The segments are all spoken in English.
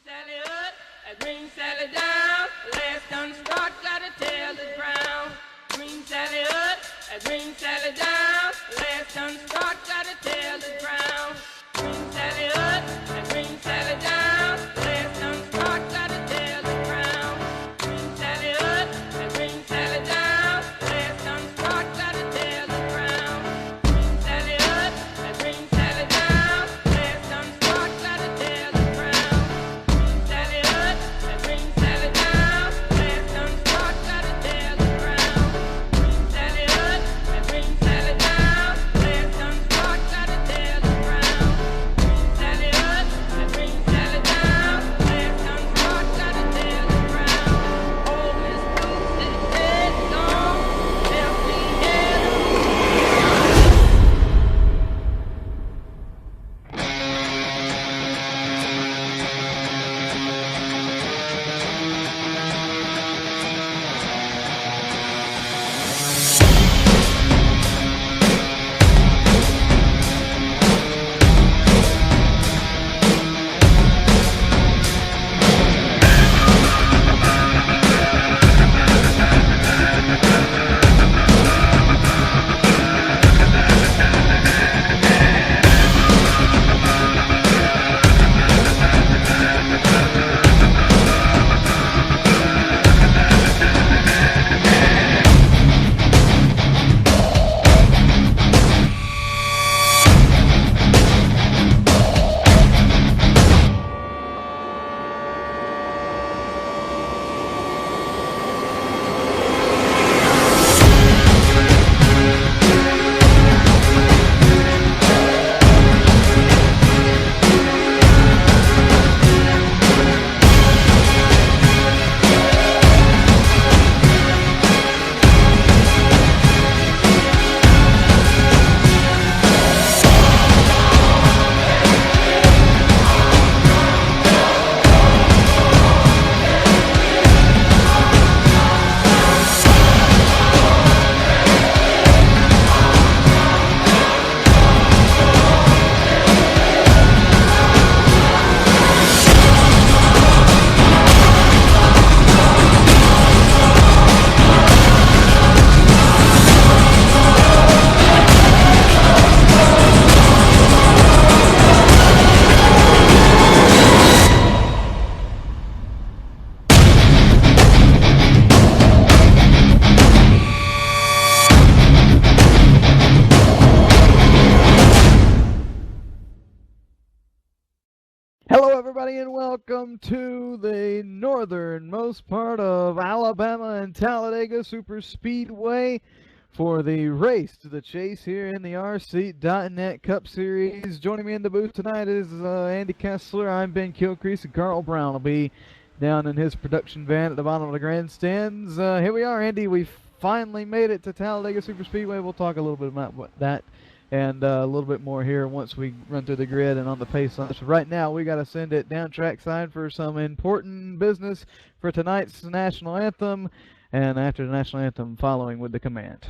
Sally up, bring Sally down. Last done start, gotta tell the ground. Bring Sally up, bring Sally down. Last done start, gotta tell the ground. Bring Sally up, bring Sally down. Last done start, gotta tell the ground. Bring Sally up, bring Sally down. Last done start, gotta tell the ground. Bring Sally up, bring Sally down. Last done start, gotta tell the ground. Sally up, bring Sally down. Last done start, gotta tell the ground. Sally up, bring Sally down. Last done start, gotta tell the ground. Sally up, bring Sally down. Last done start, gotta tell the ground. Old Miss Lucy is gone. Left me here Hello, everybody, and welcome to the northernmost part of Alabama and Talledega Super Speedway for the Race to the Chase here in the RC.net Cup Series. Joining me in the booth tonight is Andy Kessler. I'm Ben Kilcrease, and Carl Brown will be down in his production van at the bottom of the grandstands. Here we are, Andy. We finally made it to Talledega Super Speedway. We'll talk a little bit about that and a little bit more here once we run through the grid and on the pace line. So right now we got to send it down trackside for some important business for tonight's national anthem, and after the national anthem, following with the command.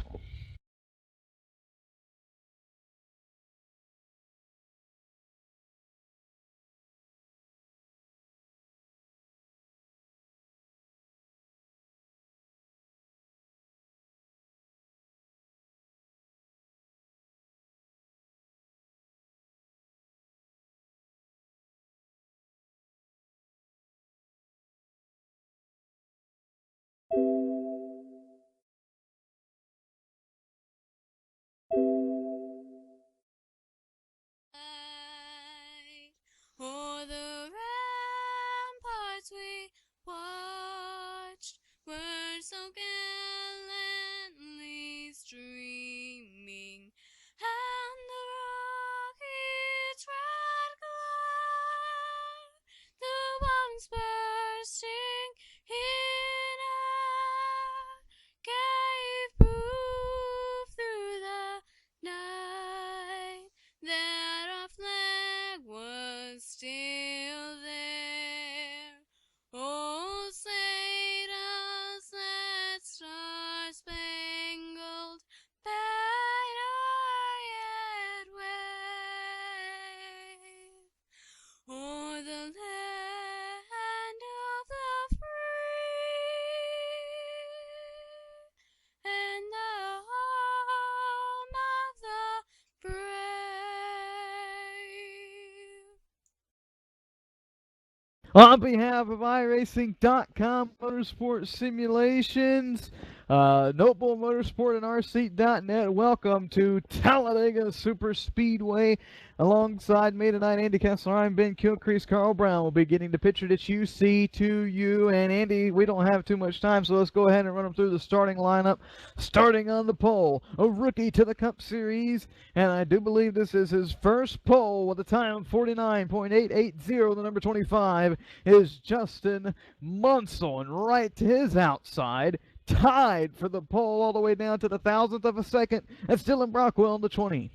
On behalf of iRacing.com Motorsport Simulations, Noble Motorsport and RC.net, welcome to Talledega Super Speedway. Alongside me tonight, Andy Kessler, I'm Ben Kilcrease. Carl Brown will be getting the picture that you see to you. And Andy, we don't have too much time, so let's go ahead and run them through the starting lineup. Starting on the pole, a rookie to the Cup Series, and I do believe this is his first pole with a time of 49.880. The number 25 is Justin Munsell, and right to his outside, tied for the pole all the way down to the thousandth of a second, that's Dylan Brockwell in the 20.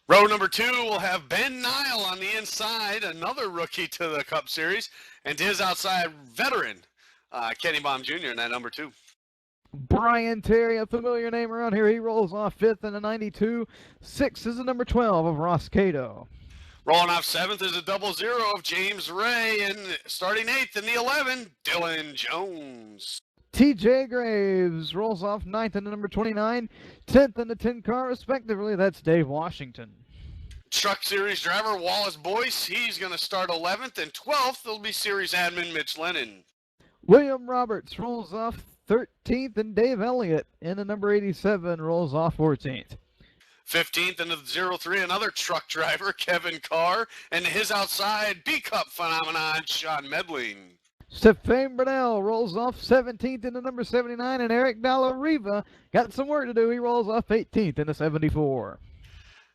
Row number 2 will have Ben Nile on the inside, another rookie to the Cup Series, and to his outside, veteran Kenny Baum Jr. in that number 2. Brian Terry, a familiar name around here, he rolls off 5th in a 92. 6th is the number 12 of Ross Cato. Rolling off 7th is a 00 of James Ray, and starting 8th in the 11, Dylan Jones. TJ Graves rolls off 9th in the number 29, 10th in the 10 car respectively. That's Dave Washington. Truck Series driver Wallace Boyce, he's going to start 11th, and 12th will be Series admin Mitch Lennon. William Roberts rolls off 13th, and Dave Elliott in the number 87 rolls off 14th. 15th in the 03, another truck driver, Kevin Carr, and to his outside, B-Cup phenomenon, Sean Medling. Stefan Burnell rolls off 17th in the number 79, and Eric Dalla Riva got some work to do. He rolls off 18th in the 74.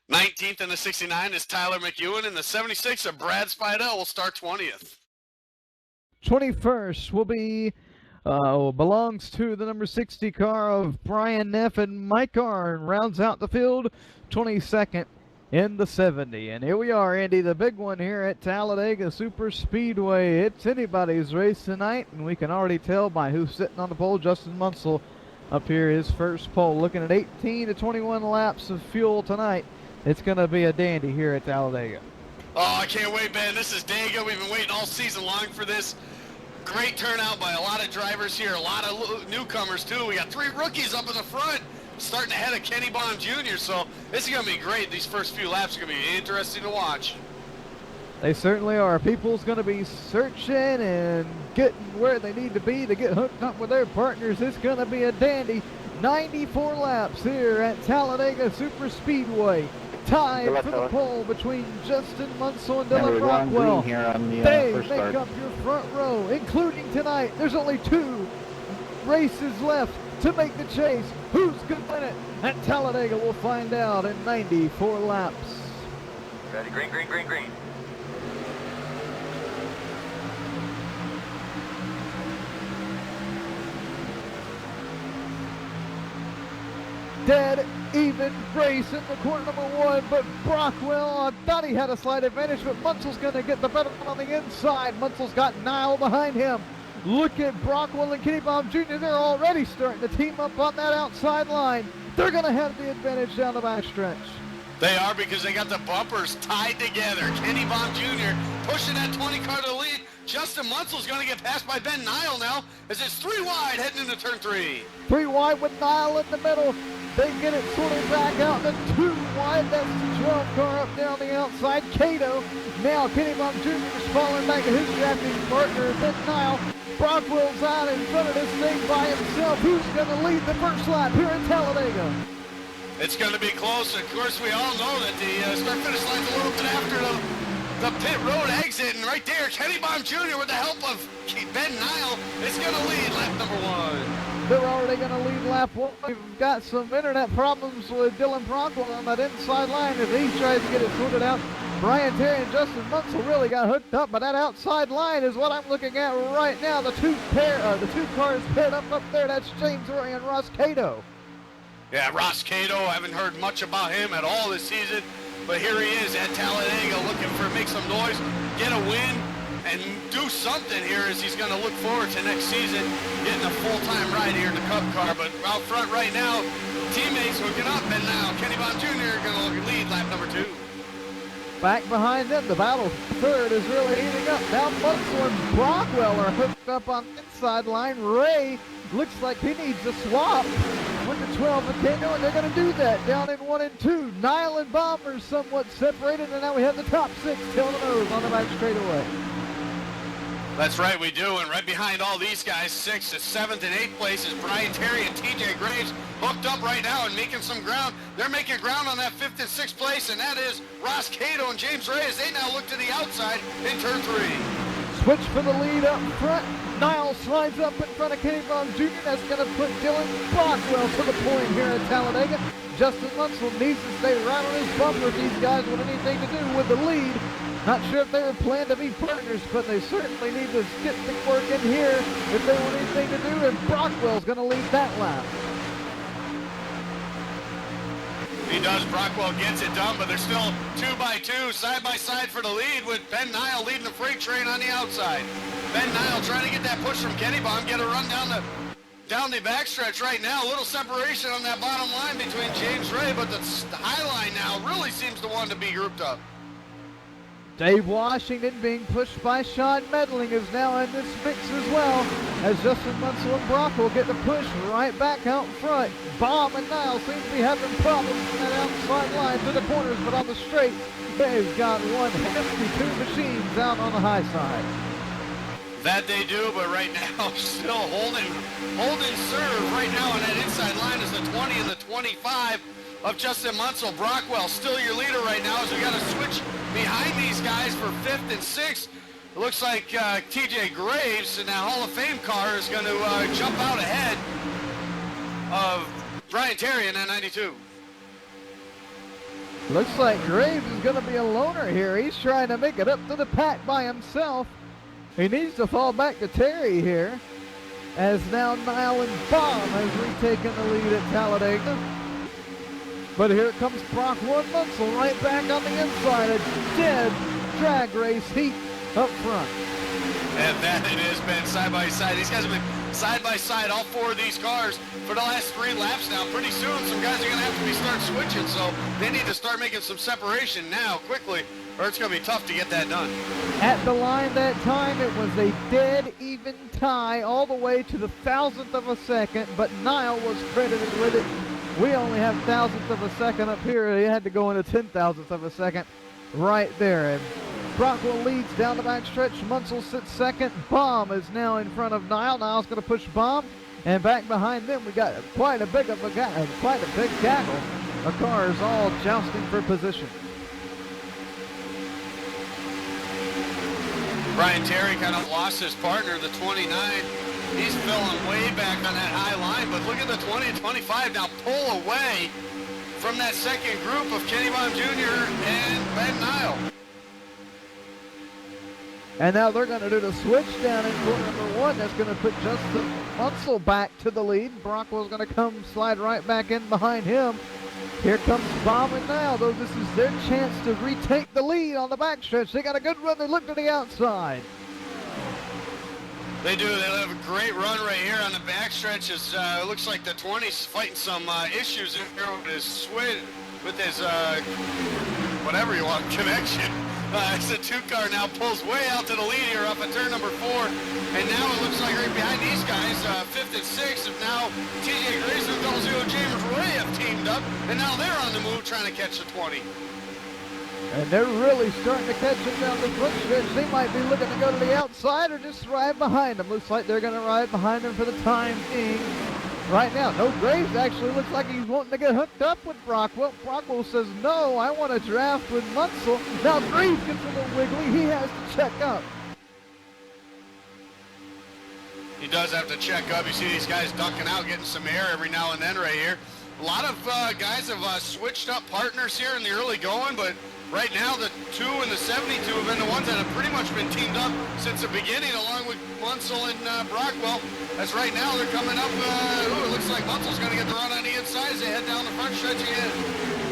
19th in the 69 is Tyler McEwen, and the 76 of Brad Spidell will start 20th. 21st will be belongs to the number 60 car of Brian Neff, and Mike Arn rounds out the field. 22nd in the 70. And here we are, Andy, the big one here at Talledega Super Speedway. It's anybody's race tonight, and we can already tell by who's sitting on the pole. Justin Munsell up here, his first pole. Looking at 18 to 21 laps of fuel tonight. It's going to be a dandy here at Talledega. Oh, I can't wait, Ben. This is Dega. We've been waiting all season long for this. Great turnout by a lot of drivers here, a lot of newcomers too. We got 3 rookies up in the front, starting ahead of Kenny Baum Jr. So this is going to be great. These first few laps are going to be interesting to watch. They certainly are. People's going to be searching and getting where they need to be to get hooked up with their partners. It's going to be a dandy 94 laps here at Talledega Super Speedway. Tied for the pole between Justin Munsell and Dylan Brockwell. They make up your front row, including tonight. There's only 2 races left to make the chase. Who's going to win it? At Talledega, we'll find out in 94 laps. Ready, green, green, green, green. Dead even race in the corner number 1, but Brockwell thought he had a slight advantage, but Munsell's going to get the better one on the inside. Munsell's got Nile behind him. Look at Brockwell and Kenny Baum Jr. They're already starting to team up on that outside line. They're going to have the advantage down the backstretch. They are, because they got the bumpers tied together. Kenny Baum Jr. pushing that 20 car to the lead. Justin Munsell's going to get passed by Ben Nile now, as it's 3 wide heading into turn 3. 3 wide with Nile in the middle. They get it sorted back out to 2 wide. That's the 12 car up down the outside. Cato. Now Kenny Baum Jr. is falling back to his drafting partner, Ben Nile. Brockwell's out in front of this thing by himself. Who's going to lead the first lap here in Talledega? It's going to be close. Of course, we all know that the start-finish line's a little bit after the pit road exit, and right there, Kenny Baum Jr. with the help of Ben Nile is going to lead lap number 1. They're already going to lead lap 1. We've got some internet problems with Dylan Brockwell on that inside line as he tries to get it sorted out. Brian Terry and Justin Munsell really got hooked up, but that outside line is what I'm looking at right now. The 2 cars paired up there. That's James Ray and Ross Cato. Yeah, Ross Cato, I haven't heard much about him at all this season, but here he is at Talledega looking for make some noise, get a win, and do something here as he's going to look forward to next season, getting a full-time ride here in the Cup car. But out front right now, teammates hooking up, and now Kenny Baum Jr. going to lead lap number 2. Back behind them, the battle third is really heating up. Now Munsell and Brockwell are hooked up on the inside line. Ray looks like he needs a swap with the 12 and Cato, and they're going to do that down in 1 and 2. Nile and Baum are somewhat separated, and now we have the top 6 tail to nose on the back straightaway. That's right, we do, and right behind all these guys, 6th, 7th, and 8th place is Brian Terry and TJ Graves hooked up right now and making some ground. They're making ground on that 5th and 6th place, and that is Ross Cato and James Reyes. They now look to the outside in turn 3. Switch for the lead up front. Niles slides up in front of Kenny Baum Jr. That's going to put Dylan Brockwell to the point here at Talledega. Justin Munsell needs to stay right on his bumper if these guys want anything to do with the lead. Not sure if they were planned to be partners, but they certainly need to get the work in here if they want anything to do, and Brockwell's going to lead that lap. He does. Brockwell gets it done, but they're still 2 by 2, side by side for the lead with Ben Nile leading the freight train on the outside. Ben Nile trying to get that push from Kenny Baum, get a run down the backstretch right now. A little separation on that bottom line between James Ray, but the high line now really seems to want to be grouped up. Dave Washington being pushed by Sean Medling is now in this mix as well, as Justin Munsell and Brockwell get the push right back out front. Baum and Niles seem to be having problems in that outside line to the corners, but on the straight, they've got one hefty 2 machines out on the high side. That they do, but right now still holding serve right now on that inside line is the 20 and the 25 of Justin Munsell. Brockwell still your leader right now as we got to switch behind these guys for 5th and 6th. It looks like TJ Graves in that Hall of Fame car is going to jump out ahead of Brian Terry in that 92. Looks like Graves is going to be a loner here. He's trying to make it up to the pack by himself. He needs to fall back to Terry here, as now Nile and Baum has retaken the lead at Talledega. But here comes Brockwell and Munsell right back on the inside. A dead drag race heat up front. And that it has been side by side. These guys have been side by side, all 4 of these cars, for the last 3 laps now. Pretty soon, some guys are going to have to start switching, so they need to start making some separation now, quickly, or it's going to be tough to get that done. At the line that time, it was a dead even tie all the way to the 1,000th of a second, but Nile was credited with it. We only have 1,000th of a second up here. He had to go into 10,000th of a second right there. And Brockwell leads down the backstretch. Munsell sits second. Baum is now in front of Nile. Nile's going to push Baum. And back behind them, we got quite a big gaggle of cars all jousting for position. Brian Terry kind of lost his partner, the 29. He's filling way back on that high line, but look at the 20 and 25 now pull away from that second group of Kenny Baum Jr. and Ben Nile. And now they're going to do the switch down in corner number 1. That's going to put Justin Munsell back to the lead. Brockwell's going to come slide right back in behind him. Here comes Baum and Nile, though this is their chance to retake the lead on the backstretch. They got a good run. They look to the outside. They do. They have a great run right here on the backstretch. It looks like the 20's fighting some issues here with his whatever you want, connection. It's a 2-car now pulls way out to the lead here up at turn number 4. And now it looks like right behind these guys, 5th and 6th, and now TJ Grace and Double Zero James Ray have teamed up. And now they're on the move trying to catch the 20. And they're really starting to catch him down the front stretch. They might be looking to go to the outside or just ride behind him. Looks like they're going to ride behind him for the time being. Right now, no, Graves actually looks like he's wanting to get hooked up with Brockwell. Brockwell says, no, I want to draft with Munsell. Now Graves gets a little wiggly. He has to check up. He does have to check up. You see these guys ducking out, getting some air every now and then right here. A lot of guys have switched up partners here in the early going, but right now the 2 and the 72 have been the ones that have pretty much been teamed up since the beginning, along with Munsell and Brockwell. As right now they're coming up, it looks like Munsell's going to get the run on the inside as they head down the front stretch again.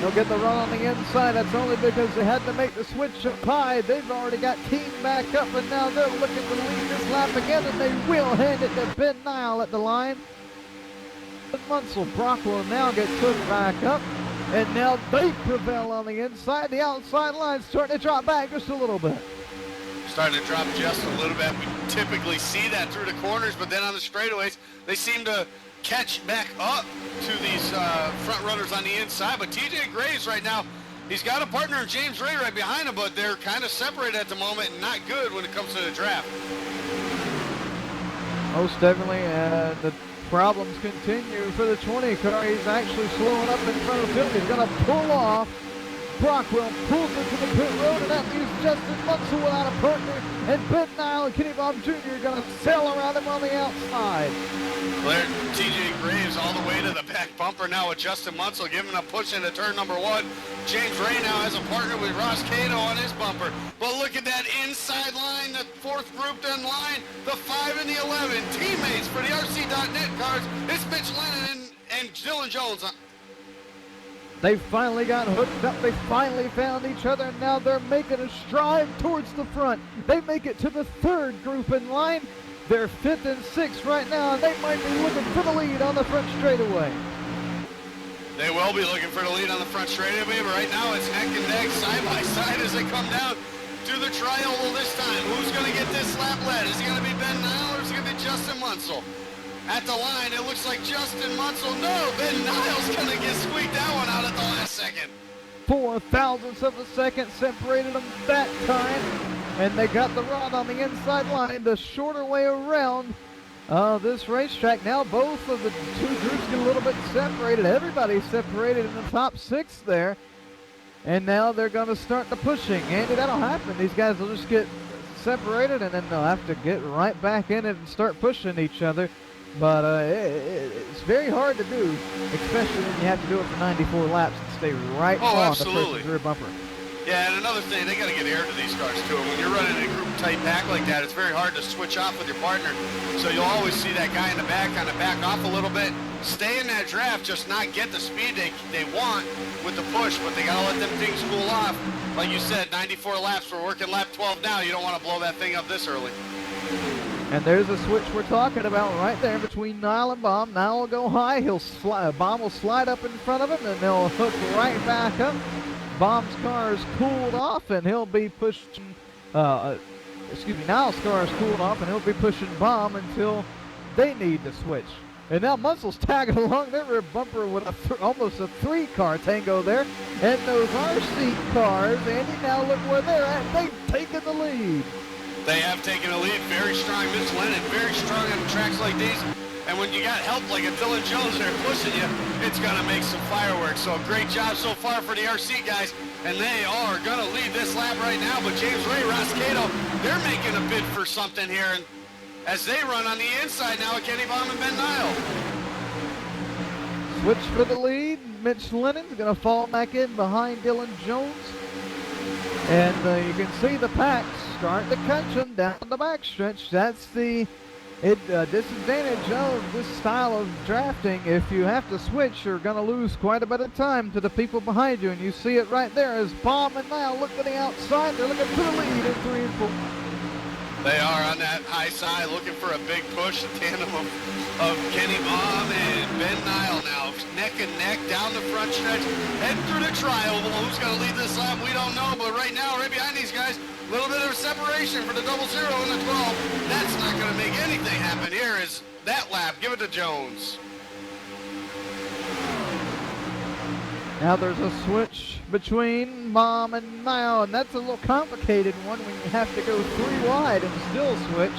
They'll get the run on the inside. That's only because they had to make the switch up high. They've already got team back up, and now they're looking to lead this lap again, and they will hand it to Ben Nile at the line. Munsell, Brockwell now gets pushed back up, and now they prevail on the inside. The outside line starting to drop back just a little bit. Starting to drop just a little bit. We typically see that through the corners, but then on the straightaways, they seem to catch back up to these front runners on the inside. But TJ Graves right now He's got a partner in James Ray right behind him, but they're kind of separated at the moment and not good when it comes to the draft. Most definitely, the problems continue for the 20 car. He's actually slowing up in front of him. He's going to pull off. Brockwell pulls into the pit road, and that leaves Justin Munsell without a partner. And Ben Nile and Kenny Bob Jr. are going to sail around him on the outside. TJ Graves all the way to the back bumper now with Justin Munsell giving a push into turn number 1. James Ray now has a partner with Ross Cato on his bumper. But look at that inside line, the 4th group in line, the 5 and the 11. Teammates for the RC.net cars. It's Mitch Lennon and Dylan Jones. They finally got hooked up. They finally found each other, and now they're making a stride towards the front. They make it to the 3rd group in line. They're 5th and 6th right now, and they might be looking for the lead on the front straightaway. They will be looking for the lead on the front straightaway, but right now it's neck and neck, side by side as they come down to the tri-oval this time. Who's going to get this lap led? Is it going to be Ben Nile or is it going to be Justin Munsell? At the line, it looks like Justin Munsell. No, Ben Nile's going to get squeaked that one out at the last second. 4 thousandths of a second separated them that time, and they got the rod on the inside line, the shorter way around this racetrack. Now both of the 2 groups get a little bit separated. Everybody's separated in the top 6 there, and now they're going to start the pushing. Andy, that'll happen. These guys will just get separated, and then they'll have to get right back in it and start pushing each other. But it's very hard to do, especially when you have to do it for 94 laps and stay right on the person's rear bumper. Yeah, and another thing, they got to get air to these cars too. When you're running a group tight pack like that, it's very hard to switch off with your partner. So you'll always see that guy in the back kind of back off a little bit, stay in that draft, just not get the speed they want with the push, but they got to let them things cool off. Like you said, 94 laps, we're working lap 12 now. You don't want to blow that thing up this early. And there's a switch we're talking about right there between Nile and Baum. Nile will go high. Baum will slide up in front of him, and they'll hook right back up. Baum's car is cooled off, and he'll be pushing. Nile's car is cooled off, and he'll be pushing Baum until they need to switch. And now Munsell's tagging along their rear bumper with almost a 3-car tango there. And those RC cars, Andy, now look where they're at. They've taken the lead. They have taken a lead. Very strong. Mitch Lennon, very strong on tracks like these. And when you got help like a Dylan Jones there pushing you, it's going to make some fireworks. So great job so far for the RC guys. And they are going to lead this lap right now. But James Ray, Ross Cato, they're making a bid for something here. And as they run on the inside now, Kenny Baum and Ben Nile. Switch for the lead. Mitch Lennon's going to fall back in behind Dylan Jones. And you can see the packs start to catch them down the backstretch. That's the disadvantage of this style of drafting. If you have to switch, you're going to lose quite a bit of time to the people behind you. And you see it right there as Baum and Nile look to the outside. They're looking for the lead in 3 and 4. They are on that high side looking for a big push, a tandem of Kenny Baum and Ben Nile now. Neck and neck down the front stretch, heading through the tri-oval. Who's going to lead this lap? We don't know, but right now, right behind these guys, a little bit of separation for the 00 and the 12. That's not going to make anything happen. Here is that lap. Give it to Jones. Now there's a switch between Baum and Nile, and that's a little complicated one when you have to go 3 wide and still switch.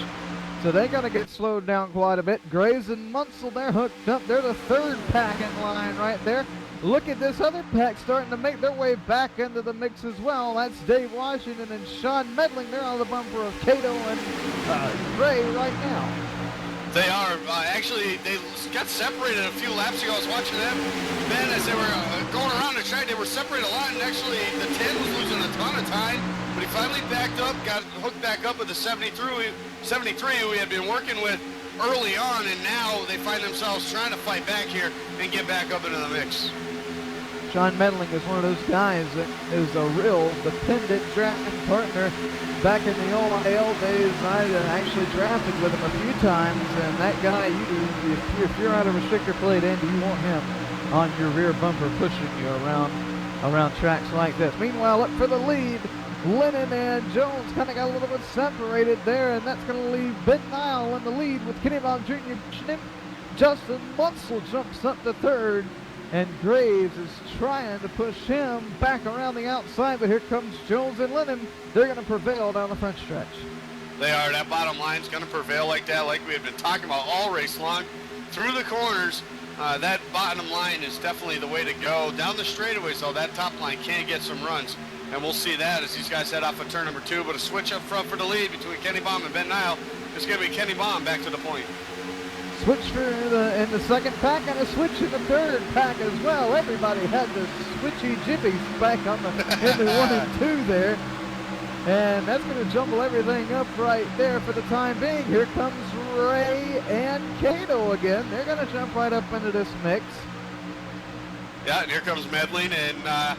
So they're going to get slowed down quite a bit. Graves and Munsell, they're hooked up. They're the 3rd pack in line right there. Look at this other pack starting to make their way back into the mix as well. That's Dave Washington and Sean Medling. They're on the bumper of Cato and Ray right now. They are. Actually, they got separated a few laps ago. I was watching them. Then as they were going around the track, they were separated a lot, and actually the 10 was losing a ton of time. But he finally backed up, got hooked back up with the 73 who he had been working with early on, and now they find themselves trying to fight back here and get back up into the mix. Sean Medling is one of those guys that is a real dependent drafting partner. Back in the old AL days, I actually drafted with him a few times, and that guy, if you're out of restrictor plate, Andy, you want him on your rear bumper pushing you around tracks like this. Meanwhile, up for the lead, Lennon and Jones kind of got a little bit separated there, and that's going to leave Ben Nile in the lead with Kenny Baum Jr. pushing him. Justin Munsell jumps up to 3rd. and Graves is trying to push him back around the outside, but here comes Jones and Lennon. They're going to prevail down the front stretch. They are. That bottom line is going to prevail like that, like we have been talking about all race long. Through the corners, that bottom line is definitely the way to go. Down the straightaways, though, that top line can get some runs, and we'll see that as these guys head off of turn number 2. But a switch up front for the lead between Kenny Baum and Ben Nile. It's going to be Kenny Baum back to the point. Switch in the second pack and a switch in the third pack as well. Everybody had the switchy jippies back on the in the 1 and 2 there. And that's going to jumble everything up right there for the time being. Here comes Ray and Cato again. They're going to jump right up into this mix. Yeah, and here comes Medley and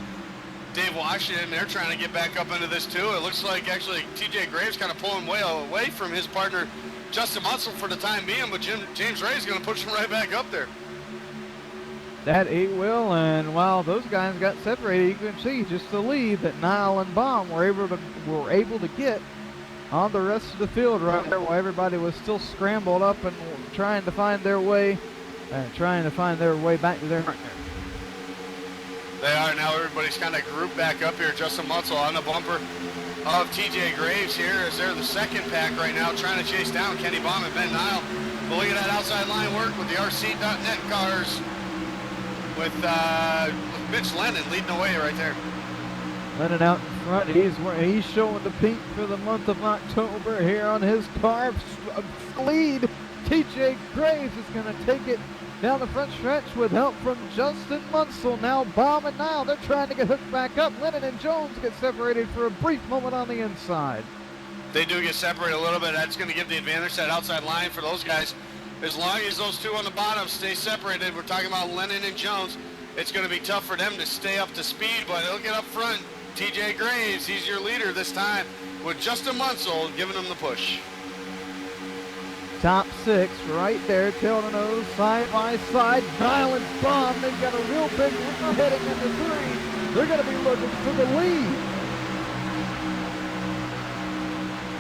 Dave Washington. They're trying to get back up into this too. It looks like actually TJ Graves kind of pulling way away from his partner Justin Munsell for the time being, but James Ray is going to push him right back up there. That he will, and while those guys got separated, you can see just the lead that Nile and Baum were able to get on the rest of the field right there, while everybody was still scrambled up and trying to find their way back to their partner. They are now. Everybody's kind of grouped back up here. Justin Munsell on the bumper of TJ Graves here as they're the second pack right now, trying to chase down Kenny Baum and Ben Nile. But look at that outside line work with the RC.net cars. With Mitch Lennon leading the way right there. Lennon out in front. He's showing the pink for the month of October here on his car. Lead. TJ Graves is going to take it down the front stretch with help from Justin Munsell. Now Baum and Nile, they're trying to get hooked back up. Lennon and Jones get separated for a brief moment on the inside. They do get separated a little bit. That's going to give the advantage to that outside line for those guys. As long as those two on the bottom stay separated, we're talking about Lennon and Jones, it's going to be tough for them to stay up to speed, but they'll get up front. TJ Graves, he's your leader this time, with Justin Munsell giving them the push. Top 6 right there, tail to nose, side by side. Nile and Baum, they've got a real big lead heading into 3. They're going to be looking for the lead.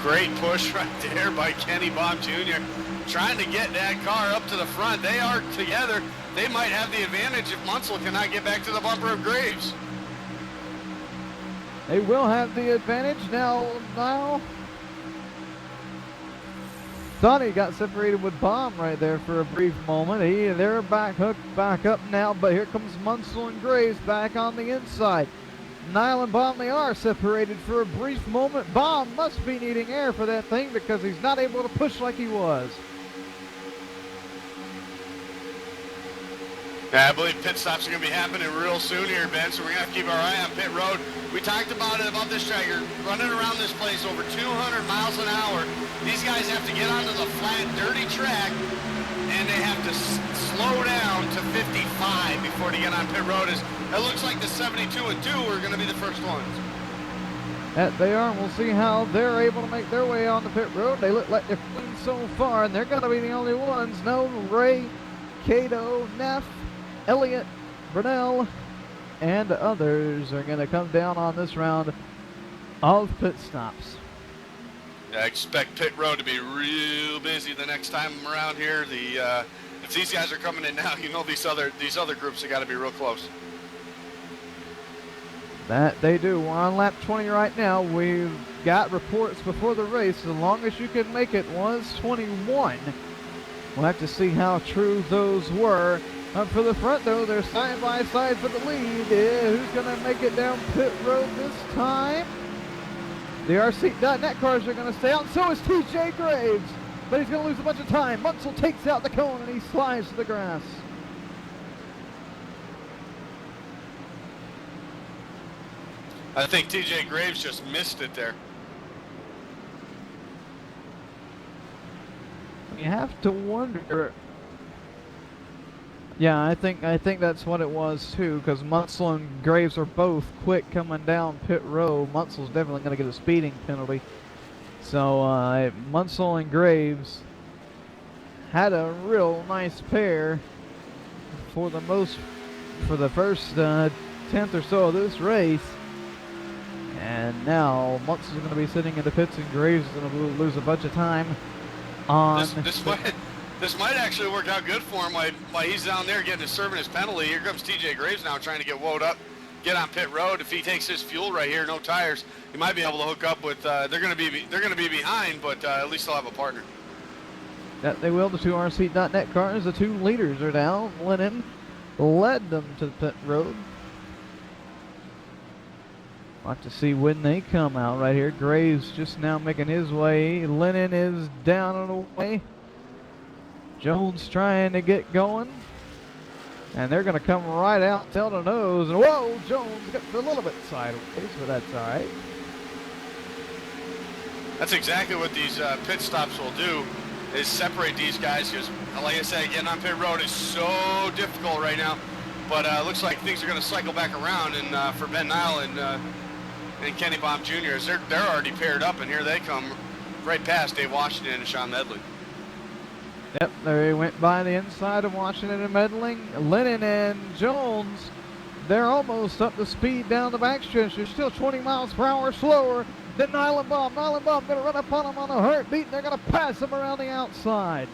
Great push right there by Kenny Baum Jr. trying to get that car up to the front. They are together. They might have the advantage if Munsell cannot get back to the bumper of Graves. They will have the advantage now. Sonny got separated with Baum right there for a brief moment. They're back up now, but here comes Munsell and Graves back on the inside. Nile and Baum, they are separated for a brief moment. Baum must be needing air for that thing because he's not able to push like he was. Yeah, I believe pit stops are going to be happening real soon here, Ben, so we're going to have to keep our eye on pit road. We talked about it, about this track. You're running around this place over 200 miles an hour. These guys have to get onto the flat, dirty track, and they have to slow down to 55 before they get on pit road. It looks like the 72 and 2 are going to be the first ones. That they are, and we'll see how they're able to make their way on the pit road. They look like they're clean so far, and they're going to be the only ones. No, Ray, Cato, Neff, Elliott, Brunel, and others are going to come down on this round of pit stops. I expect pit road to be real busy the next time around here. If these guys are coming in now, you know these other groups have got to be real close. That they do. We're on lap 20 right now. We've got reports before the race. The longest you could make it was 21. We'll have to see how true those were. Up for the front, though, they're side by side for the lead. Who's going to make it down pit road this time? The RC.net cars are going to stay out, and so is TJ Graves. But he's going to lose a bunch of time. Munsell takes out the cone, and he slides to the grass. I think TJ Graves just missed it there. You have to wonder. Yeah, I think that's what it was too, because Munsell and Graves are both quick coming down pit road. Munsell's definitely going to get a speeding penalty. So Munsell and Graves had a real nice pair for the first tenth or so of this race. And now Munsell's going to be sitting in the pits, and Graves is going to lose a bunch of time on. This might actually work out good for him while he's down there getting his serving his penalty. Here comes TJ Graves now trying to get woed up, get on pit road. If he takes his fuel right here, no tires, he might be able to hook up with. They're going to be behind, but at least they'll have a partner. That they will. The two RC.net cars, the two leaders are down. Lennon led them to the pit road. Want to see when they come out right here. Graves just now making his way. Lennon is down and away. Jones trying to get going. And they're going to come right out, tail to nose. And whoa, Jones got a little bit sideways, but that's all right. That's exactly what these pit stops will do, is separate these guys, because like I said, getting on pit road is so difficult right now. But looks like things are going to cycle back around, and for Ben Nile and Kenny Baum Jr., as they're already paired up, and here they come right past Dave Washington and Sean Medley. Yep, they went by the inside of Washington and Medling. Lennon and Jones, they're almost up to speed down the backstretch. They're still 20 miles per hour slower than Nile and Baum. Nile and Baum going to run up on them on a heartbeat, and they're going to pass them around the outside.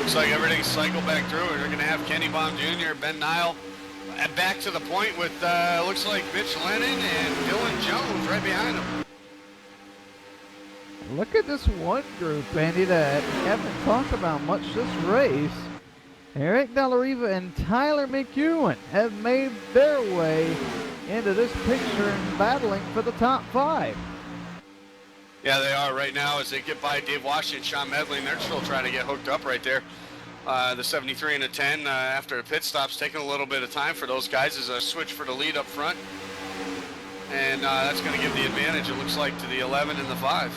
Looks like everything's cycled back through, and they're going to have Kenny Baum Jr., Ben Nile, back to the point with, looks like Mitch Lennon and Dylan Jones right behind them. Look at this one group, Andy, that we haven't talked about much this race. Eric Delariva and Tyler McEwen have made their way into this picture and battling for the top 5. Yeah, they are right now as they get by Dave Washington, Sean Medley, and they're still trying to get hooked up right there. The 73 and the 10 after the pit stops, taking a little bit of time for those guys as a switch for the lead up front. And that's going to give the advantage, it looks like, to the 11 and the 5.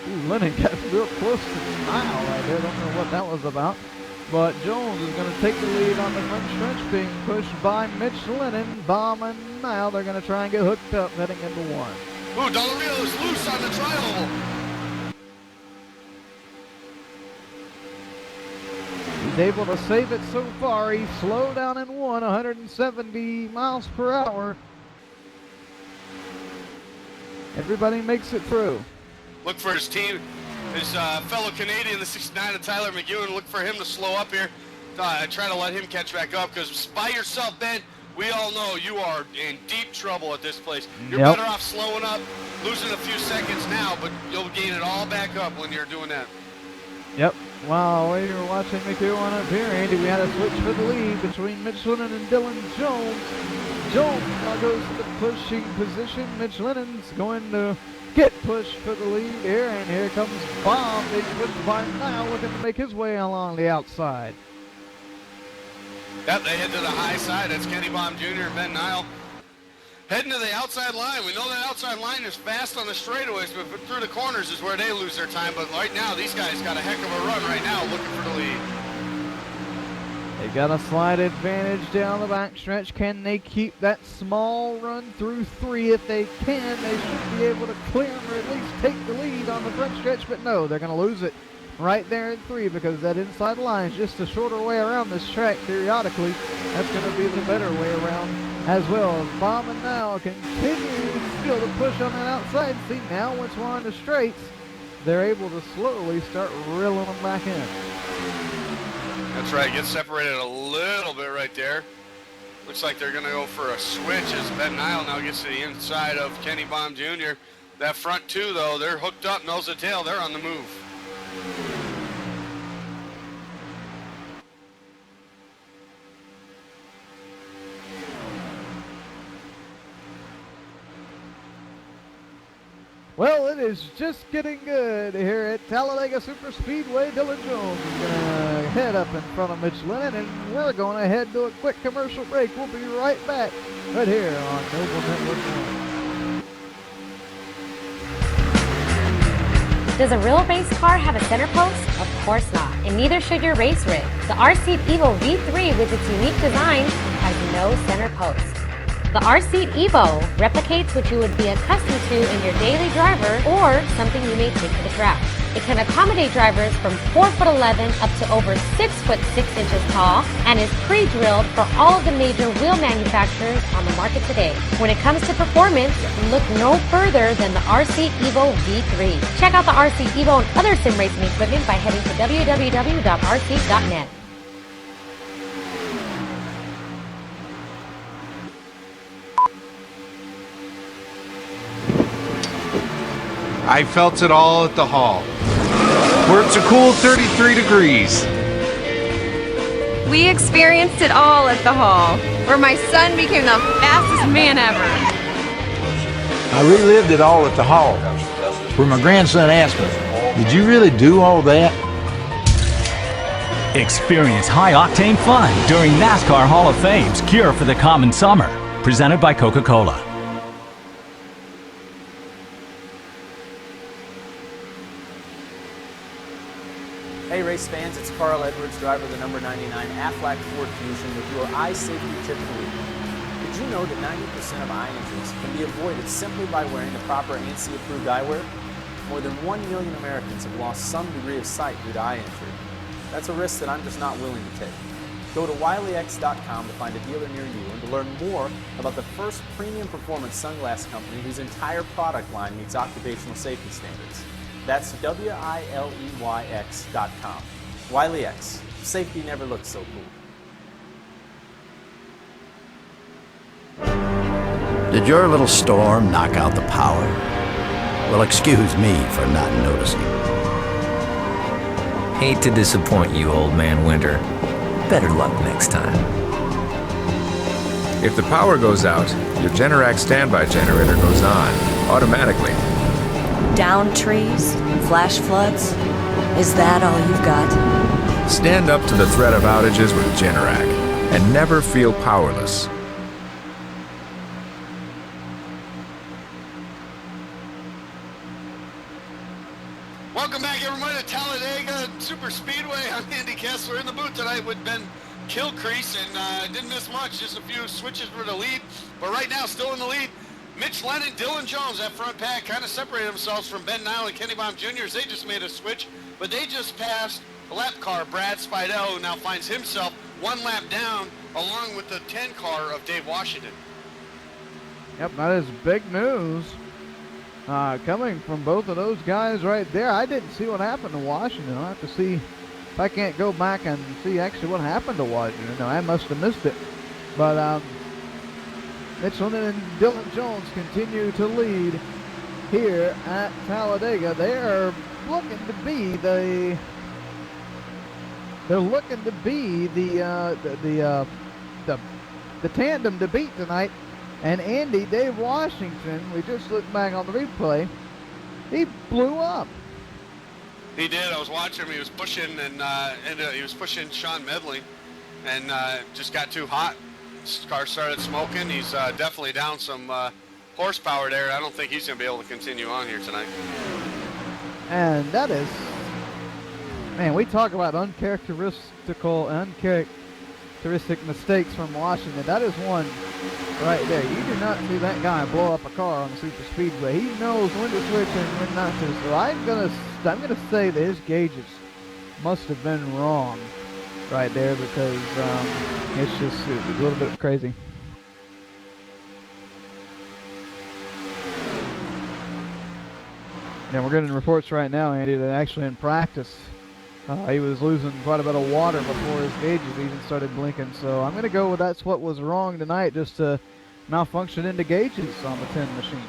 Ooh, Lennon got real close to the mile right there. Don't know what that was about. But Jones is going to take the lead on the front stretch, being pushed by Mitch Lennon. Baum and Nile, they're going to try and get hooked up heading into 1. Ooh, Delario is loose on the tri-oval. He's able to save it so far. He's slowed down in 1, 170 miles per hour. Everybody makes it through. Look for his team, his fellow Canadian, the 69 of Tyler McEwen. Look for him to slow up here. Try to let him catch back up, because by yourself, Ben, we all know you are in deep trouble at this place. You're better off slowing up, losing a few seconds now, but you'll gain it all back up when you're doing that. Yep. Wow, while you're watching McEwen up here, Andy, we had a switch for the lead between Mitch Lennon and Dylan Jones. Jones now goes to the pushing position. Mitch Lennon's going to get pushed for the lead here, and here comes Baum. They pushed by now, looking to make his way along the outside. Yep, they head to the high side. That's Kenny Baum Jr. and Ben Nile. Heading to the outside line. We know that outside line is fast on the straightaways, but through the corners is where they lose their time. But right now, these guys got a heck of a run right now, looking for the lead. They got a slight advantage down the backstretch. Can they keep that small run through 3? If they can, they should be able to clear them or at least take the lead on the front stretch. But no, they're going to lose it right there in 3, because that inside line is just a shorter way around this track periodically. That's going to be the better way around as well. Baum and Nile continue still to push on that outside. See, now once we're on the straights, they're able to slowly start reeling them back in. That's right, get separated a little bit right there. Looks like they're going to go for a switch as Ben Nile now gets to the inside of Kenny Baum Jr. That front 2, though, they're hooked up nose to tail. They're on the move. Well, it is just getting good here at Talledega Superspeedway. Dylan Jones is going to head up in front of Mitch Lennon, and we're going to head to a quick commercial break. We'll be right back right here on Noble Network 1. Does a real race car have a center post? Of course not, and neither should your race rig. The R-Seat Evo V3 with its unique design has no center post. The R-Seat Evo replicates what you would be accustomed to in your daily driver or something you may take to the track. It can accommodate drivers from 4'11" up to over 6'6" tall and is pre-drilled for all of the major wheel manufacturers on the market today. When it comes to performance, look no further than the RC Evo V3. Check out the RC Evo and other sim racing equipment by heading to www.rc.net. I felt it all at the hall, where it's a cool 33 degrees. We experienced it all at the hall, where my son became the fastest man ever. I relived it all at the hall, where my grandson asked me, "Did you really do all that?" Experience high-octane fun during NASCAR Hall of Fame's Cure for the Common Summer, presented by Coca-Cola. Hey race fans, it's Carl Edwards, driver of the number 99 Aflac Ford Fusion with your eye safety tip of the week. Did you know that 90% of eye injuries can be avoided simply by wearing the proper ANSI approved eyewear? More than 1 million Americans have lost some degree of sight due to eye injury. That's a risk that I'm just not willing to take. Go to wileyx.com to find a dealer near you and to learn more about the first premium performance sunglass company whose entire product line meets occupational safety standards. That's WILEYX.com. Wiley X. Safety never looked so cool. Did your little storm knock out the power? Well, excuse me for not noticing. Hate to disappoint you, old man Winter. Better luck next time. If the power goes out, your Generac standby generator goes on automatically. Down trees? Flash floods? Is that all you've got? Stand up to the threat of outages with Generac and never feel powerless. Welcome back, everybody, to Talledega Super Speedway. I'm Andy Kessler in the booth tonight with Ben Kilcrease, and didn't miss much, just a few switches for the lead, but right now still in the lead. Mitch Lennon, Dylan Jones, that front pack kind of separated themselves from Ben Nile and Kenny Baum Jr. They just made a switch, but they just passed the lap car, Brad Spidell, who now finds himself one lap down, along with the 10 car of Dave Washington. Yep, that is big news coming from both of those guys right there. I didn't see what happened to Washington. I'll have to see if I can't go back and see actually what happened to Washington. No, I must have missed it. But Mitch Lennon and Dylan Jones continue to lead here at Talledega. They are looking to be the tandem to beat tonight. And Andy, Dave Washington, we just looked back on the replay, he blew up. He did. I was watching him. He was pushing, and he was pushing Sean Medley, and just got too hot. His car started smoking. He's definitely down some horsepower there. I don't think he's going to be able to continue on here tonight. And that is, man, we talk about uncharacteristic mistakes from Washington. That is one right there. You do not see that guy blow up a car on the super speedway. He knows when to switch and when not to. So I'm gonna say that his gauges must have been wrong right there, because it's just a little bit crazy. Now we're getting reports right now, Andy, that actually in practice he was losing quite a bit of water before his gauges even started blinking. So I'm going to go with that's what was wrong tonight, just to malfunction in the gauges on the 10 machine.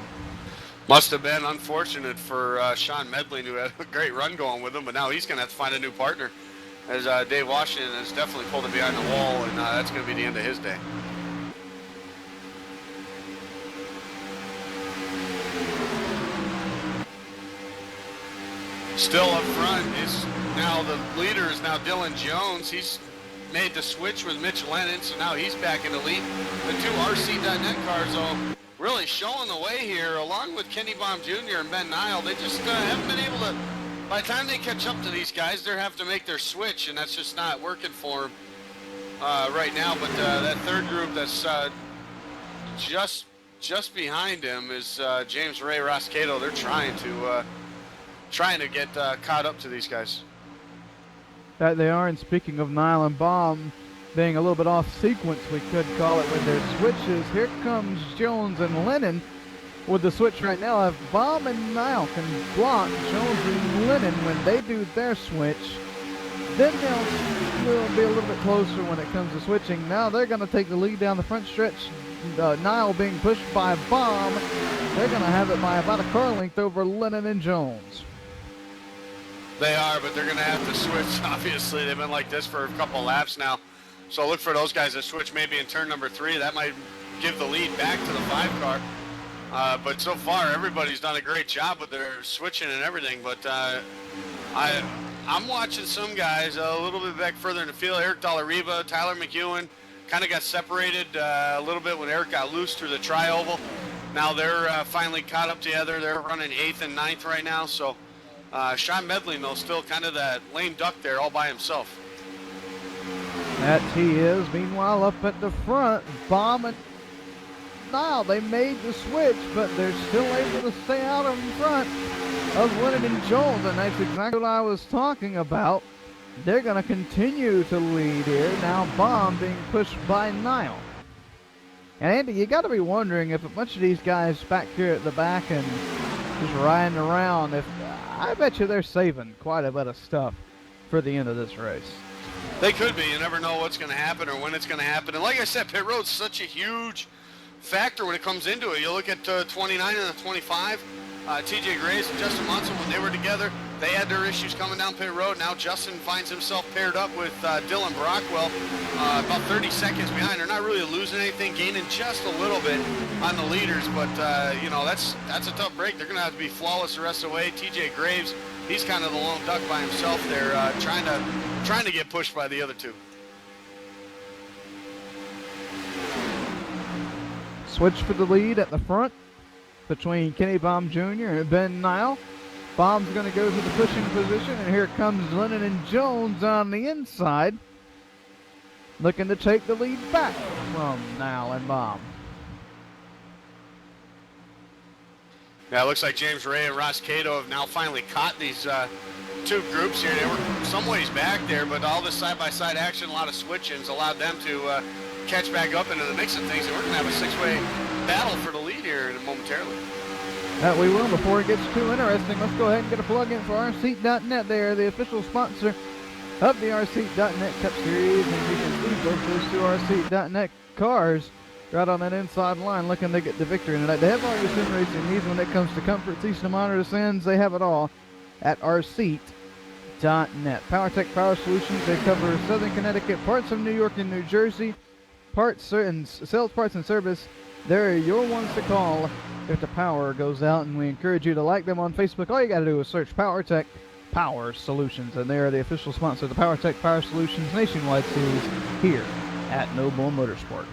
Must have been unfortunate for Sean Medley, who had a great run going with him, but now he's going to have to find a new partner, as Dave Washington has definitely pulled him behind the wall, and that's going to be the end of his day. Still up front is now the leader is now Dylan Jones. He's made the switch with Mitch Lennon, so now he's back in the lead. The two RC.net cars, though, really showing the way here, along with Kenny Baum Jr. and Ben Nile. They just haven't been able to, by the time they catch up to these guys, they're having to make their switch, and that's just not working for them right now. But that third group that's just behind him is James Ray Roscato. They're trying to trying to get caught up to these guys. That they are, and speaking of Nile and Baum being a little bit off sequence, we could call it, with their switches. Here comes Jones and Lennon with the switch right now. If Baum and Nile can block Jones and Lennon when they do their switch, then they'll be a little bit closer when it comes to switching. Now they're going to take the lead down the front stretch. Nile being pushed by Baum. They're going to have it by about a car length over Lennon and Jones. They are, but they're going to have to switch. Obviously, they've been like this for a couple laps now. So look for those guys to switch maybe in turn number 3. That might give the lead back to the 5 car. But so far, everybody's done a great job with their switching and everything. But I'm watching some guys a little bit back further in the field. Eric Talledega, Tyler McEwen kind of got separated a little bit when Eric got loose through the tri-oval. Now they're finally caught up together. They're running 8th and 9th right now. So Sean Medley, though, still kind of that lame duck there all by himself. That he is. Meanwhile, up at the front, Baum and Nile, they made the switch, but they're still able to stay out in front of Lennon and Jones, and that's exactly what I was talking about. They're going to continue to lead here. Now Baum being pushed by Nile. And Andy, you got to be wondering if a bunch of these guys back here at the back and just riding around, if I bet you they're saving quite a bit of stuff for the end of this race. They could be. You never know what's going to happen or when it's going to happen. And like I said, pit road's such a huge factor when it comes into it. You look at 29 and the 25. TJ Graves and Justin Munson, when they were together, they had their issues coming down pit road. Now Justin finds himself paired up with Dylan Brockwell, about 30 seconds behind. They're not really losing anything, gaining just a little bit on the leaders, but you know, that's a tough break. They're going to have to be flawless the rest of the way. TJ Graves, he's kind of the lone duck by himself there, trying to get pushed by the other two. Switch for the lead at the front between Kenny Baum Jr. and Ben Nile. Baum's going to go to the pushing position, and here comes Lennon and Jones on the inside, looking to take the lead back from Nile and Baum. Yeah, it looks like James Ray and Ross Cato have now finally caught these two groups here. They were some ways back there, but all this side-by-side action, a lot of switch-ins allowed them to catch back up into the mix of things, and we're going to have a 6-way battle for the lead here momentarily. That we will. Before it gets too interesting, let's go ahead and get a plug-in for rseat.net. They are the official sponsor of the rseat.net Cup Series, and you can see both those two rseat.net cars right on that inside line looking to get the victory tonight. They have all your sim racing needs when it comes to comfort, seats, to monitor sins. They have it all at rseat.net. PowerTech Power Solutions, they cover Southern Connecticut, parts of New York and New Jersey, parts and sales, parts and service. They're your ones to call if the power goes out, and we encourage you to like them on Facebook. All you got to do is search PowerTech Power Solutions, and they are the official sponsor of the PowerTech Power Solutions Nationwide Series here at Noble Motorsport.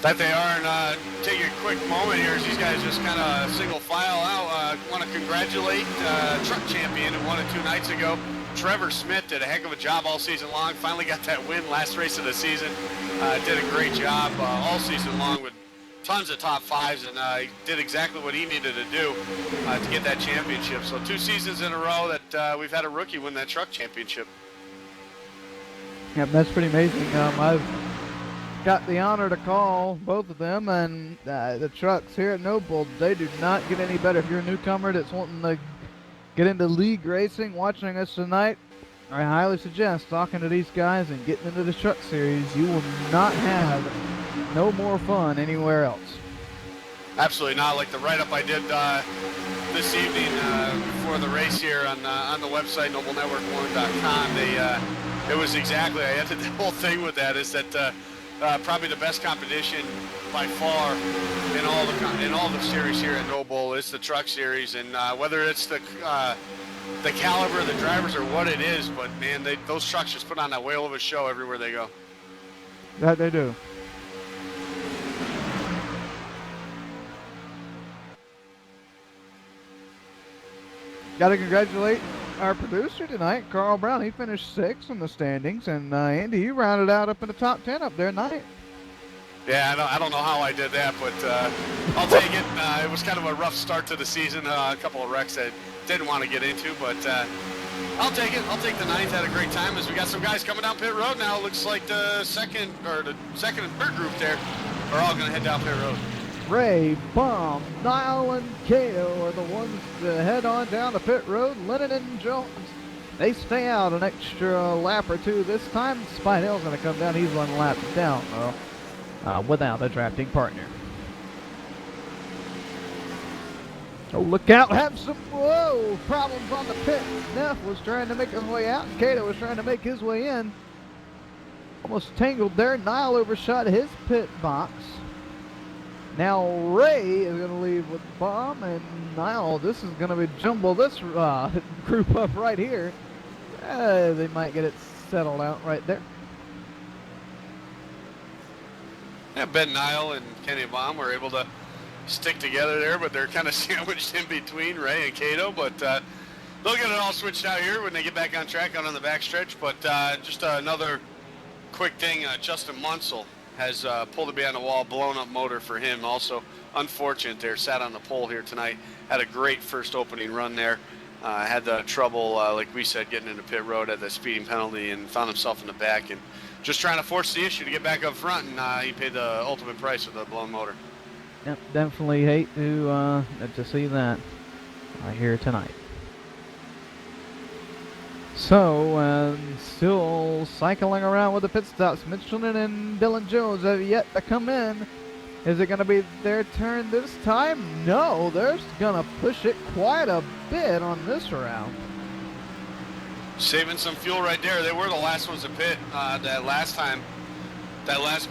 That they are, and take a quick moment here as these guys just kind of single file out. Want to congratulate truck champion who won it 2 nights ago. Trevor Smith did a heck of a job all season long. Finally got that win last race of the season. Did a great job all season long with tons of top 5s, and he did exactly what he needed to do to get that championship. So 2 seasons in a row that we've had a rookie win that truck championship. Yep, that's pretty amazing. I've got the honor to call both of them, and the trucks here at Noble, they do not get any better. If you're a newcomer that's wanting to get into league racing, watching us tonight, I highly suggest talking to these guys and getting into the truck series. You will not have no more fun anywhere else. Absolutely not. Like the write-up I did this evening before the race here on the website, noblenetwork1.com. It was exactly, I ended the whole thing with that, is that probably the best competition by far in all the series here at Noble is the truck series, and whether it's the caliber of the drivers or what it is, but man, those trucks just put on that whale of a show everywhere they go. That they do. Got to congratulate our producer tonight, Carl Brown. He finished 6th in the standings, and Andy, you rounded out up in the top 10 up there tonight. Yeah, I don't know how I did that, but I'll take it. It was kind of a rough start to the season. A couple of wrecks that didn't want to get into, but I'll take it. I'll take the 9th. Had a great time as we got some guys coming down pit road now. Looks like the second and third group there are all going to head down pit road. Ray, Baum, Niall, and Cato are the ones to head on down the pit road. Lennon and Jones, they stay out an extra lap or two this time. Spine Hill's going to come down. He's 1 lap down, though, without a drafting partner. Oh, look out. Have some, problems on the pit. Neff was trying to make his way out, and Cato was trying to make his way in. Almost tangled there. Niall overshot his pit box. Now Ray is going to leave with Bomb, and Niall, this is going to be jumble this group up right here. They might get it settled out right there. Yeah, Ben Niall and Kenny Baum were able to stick together there, but they're kind of sandwiched in between Ray and Cato, but they'll get it all switched out here when they get back on track out on the backstretch. But just another quick thing, Justin Munsell has pulled a behind the wall, blown up motor for him. Also unfortunate there, sat on the pole here tonight, had a great first opening run there. Had the trouble, like we said, getting into pit road at the speeding penalty and found himself in the back and just trying to force the issue to get back up front, and he paid the ultimate price with the blown motor. Yep, definitely hate to see that here tonight. So, still cycling around with the pit stops. Michelin and Dylan Jones have yet to come in. Is it going to be their turn this time? No, they're going to push it quite a bit on this round. Saving some fuel right there. They were the last ones to pit that last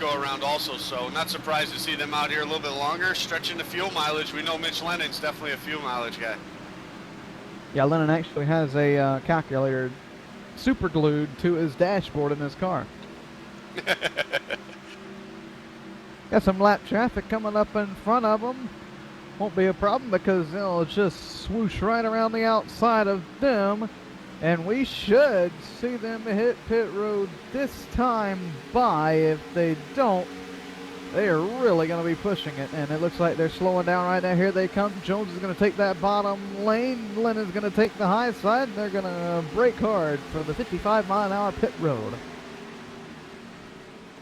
go around also, so not surprised to see them out here a little bit longer, stretching the fuel mileage. We know Mitch Lennon's definitely a fuel mileage guy. Yeah, Lennon actually has a calculator super glued to his dashboard in his car. Got some lap traffic coming up in front of them. Won't be a problem because they'll just swoosh right around the outside of them. And we should see them hit pit road this time by. If they don't, they are really going to be pushing it. And it looks like they're slowing down right now. Here they come. Jones is going to take that bottom lane. Lennon's going to take the high side. And they're going to brake hard for the 55-mile-an-hour pit road.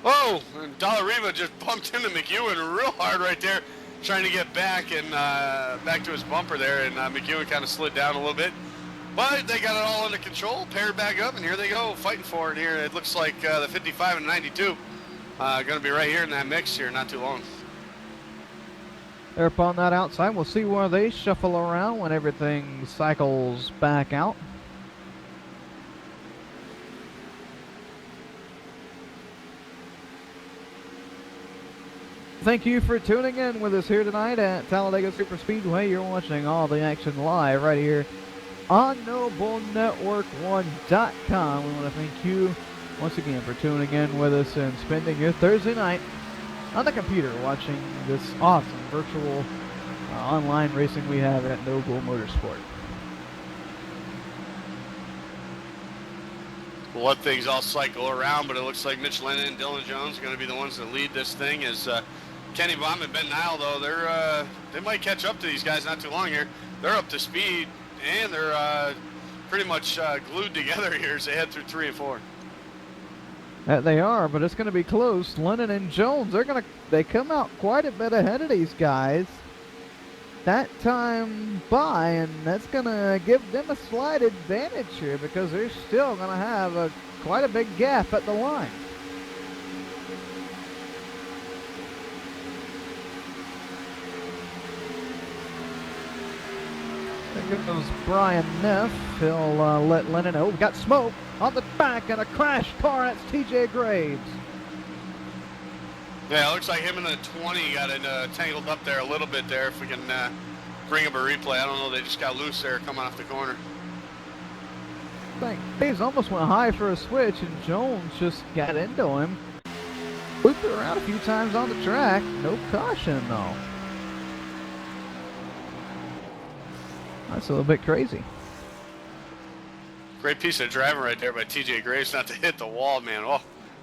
Oh, and Talledega just bumped into McEwen real hard right there, trying to get back and back to his bumper there. And McEwen kind of slid down a little bit. But they got it all under control, paired back up, and here they go, fighting for it here. It looks like the 55 and 92 going to be right here in that mix here, not too long. They're up on that outside. We'll see where they shuffle around when everything cycles back out. Thank you for tuning in with us here tonight at Talledega Super Speedway. You're watching all the action live right here on NobleNetwork1.com. We want to thank you once again for tuning in with us and spending your Thursday night on the computer watching this awesome virtual online racing we have at Noble Motorsport. We'll let things all cycle around, but it looks like Mitch Lennon and Dylan Jones are going to be the ones that lead this thing. As Kenny Baum and Ben Niall, though, they might catch up to these guys not too long here. They're up to speed, and they're pretty much glued together here as they head through 3 and 4. They are, but it's going to be close. Lennon and Jones, they come out quite a bit ahead of these guys that time by, and that's going to give them a slight advantage here because they're still going to have quite a big gap at the line. There goes Brian Neff. He'll let Lennon know. We got smoke on the back and a crash car. That's TJ Graves. Yeah, it looks like him and the 20 got it tangled up there a little bit there. If we can bring up a replay. I don't know. They just got loose there coming off the corner. I think Graves almost went high for a switch, and Jones just got into him. Looped around a few times on the track. No caution, though. That's a little bit crazy. Great piece of driving right there by TJ Graves not to hit the wall, man. Oh,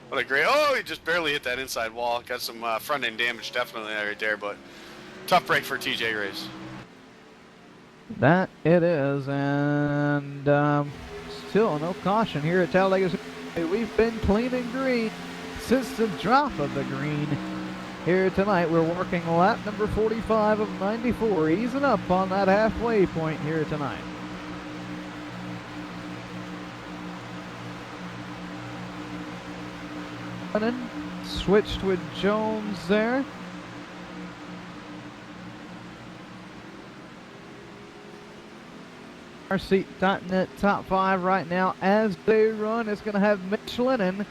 What a great, oh, he just barely hit that inside wall. Got some front end damage definitely right there, but tough break for TJ Race. That it is, and still no caution here at Talledega. We've been clean and green since the drop of the green here tonight. We're working lap number 45 of 94, easing up on that halfway point here tonight. Switched with Jones there. RC.net top 5 right now as they run. It's going to have Mitch Lennon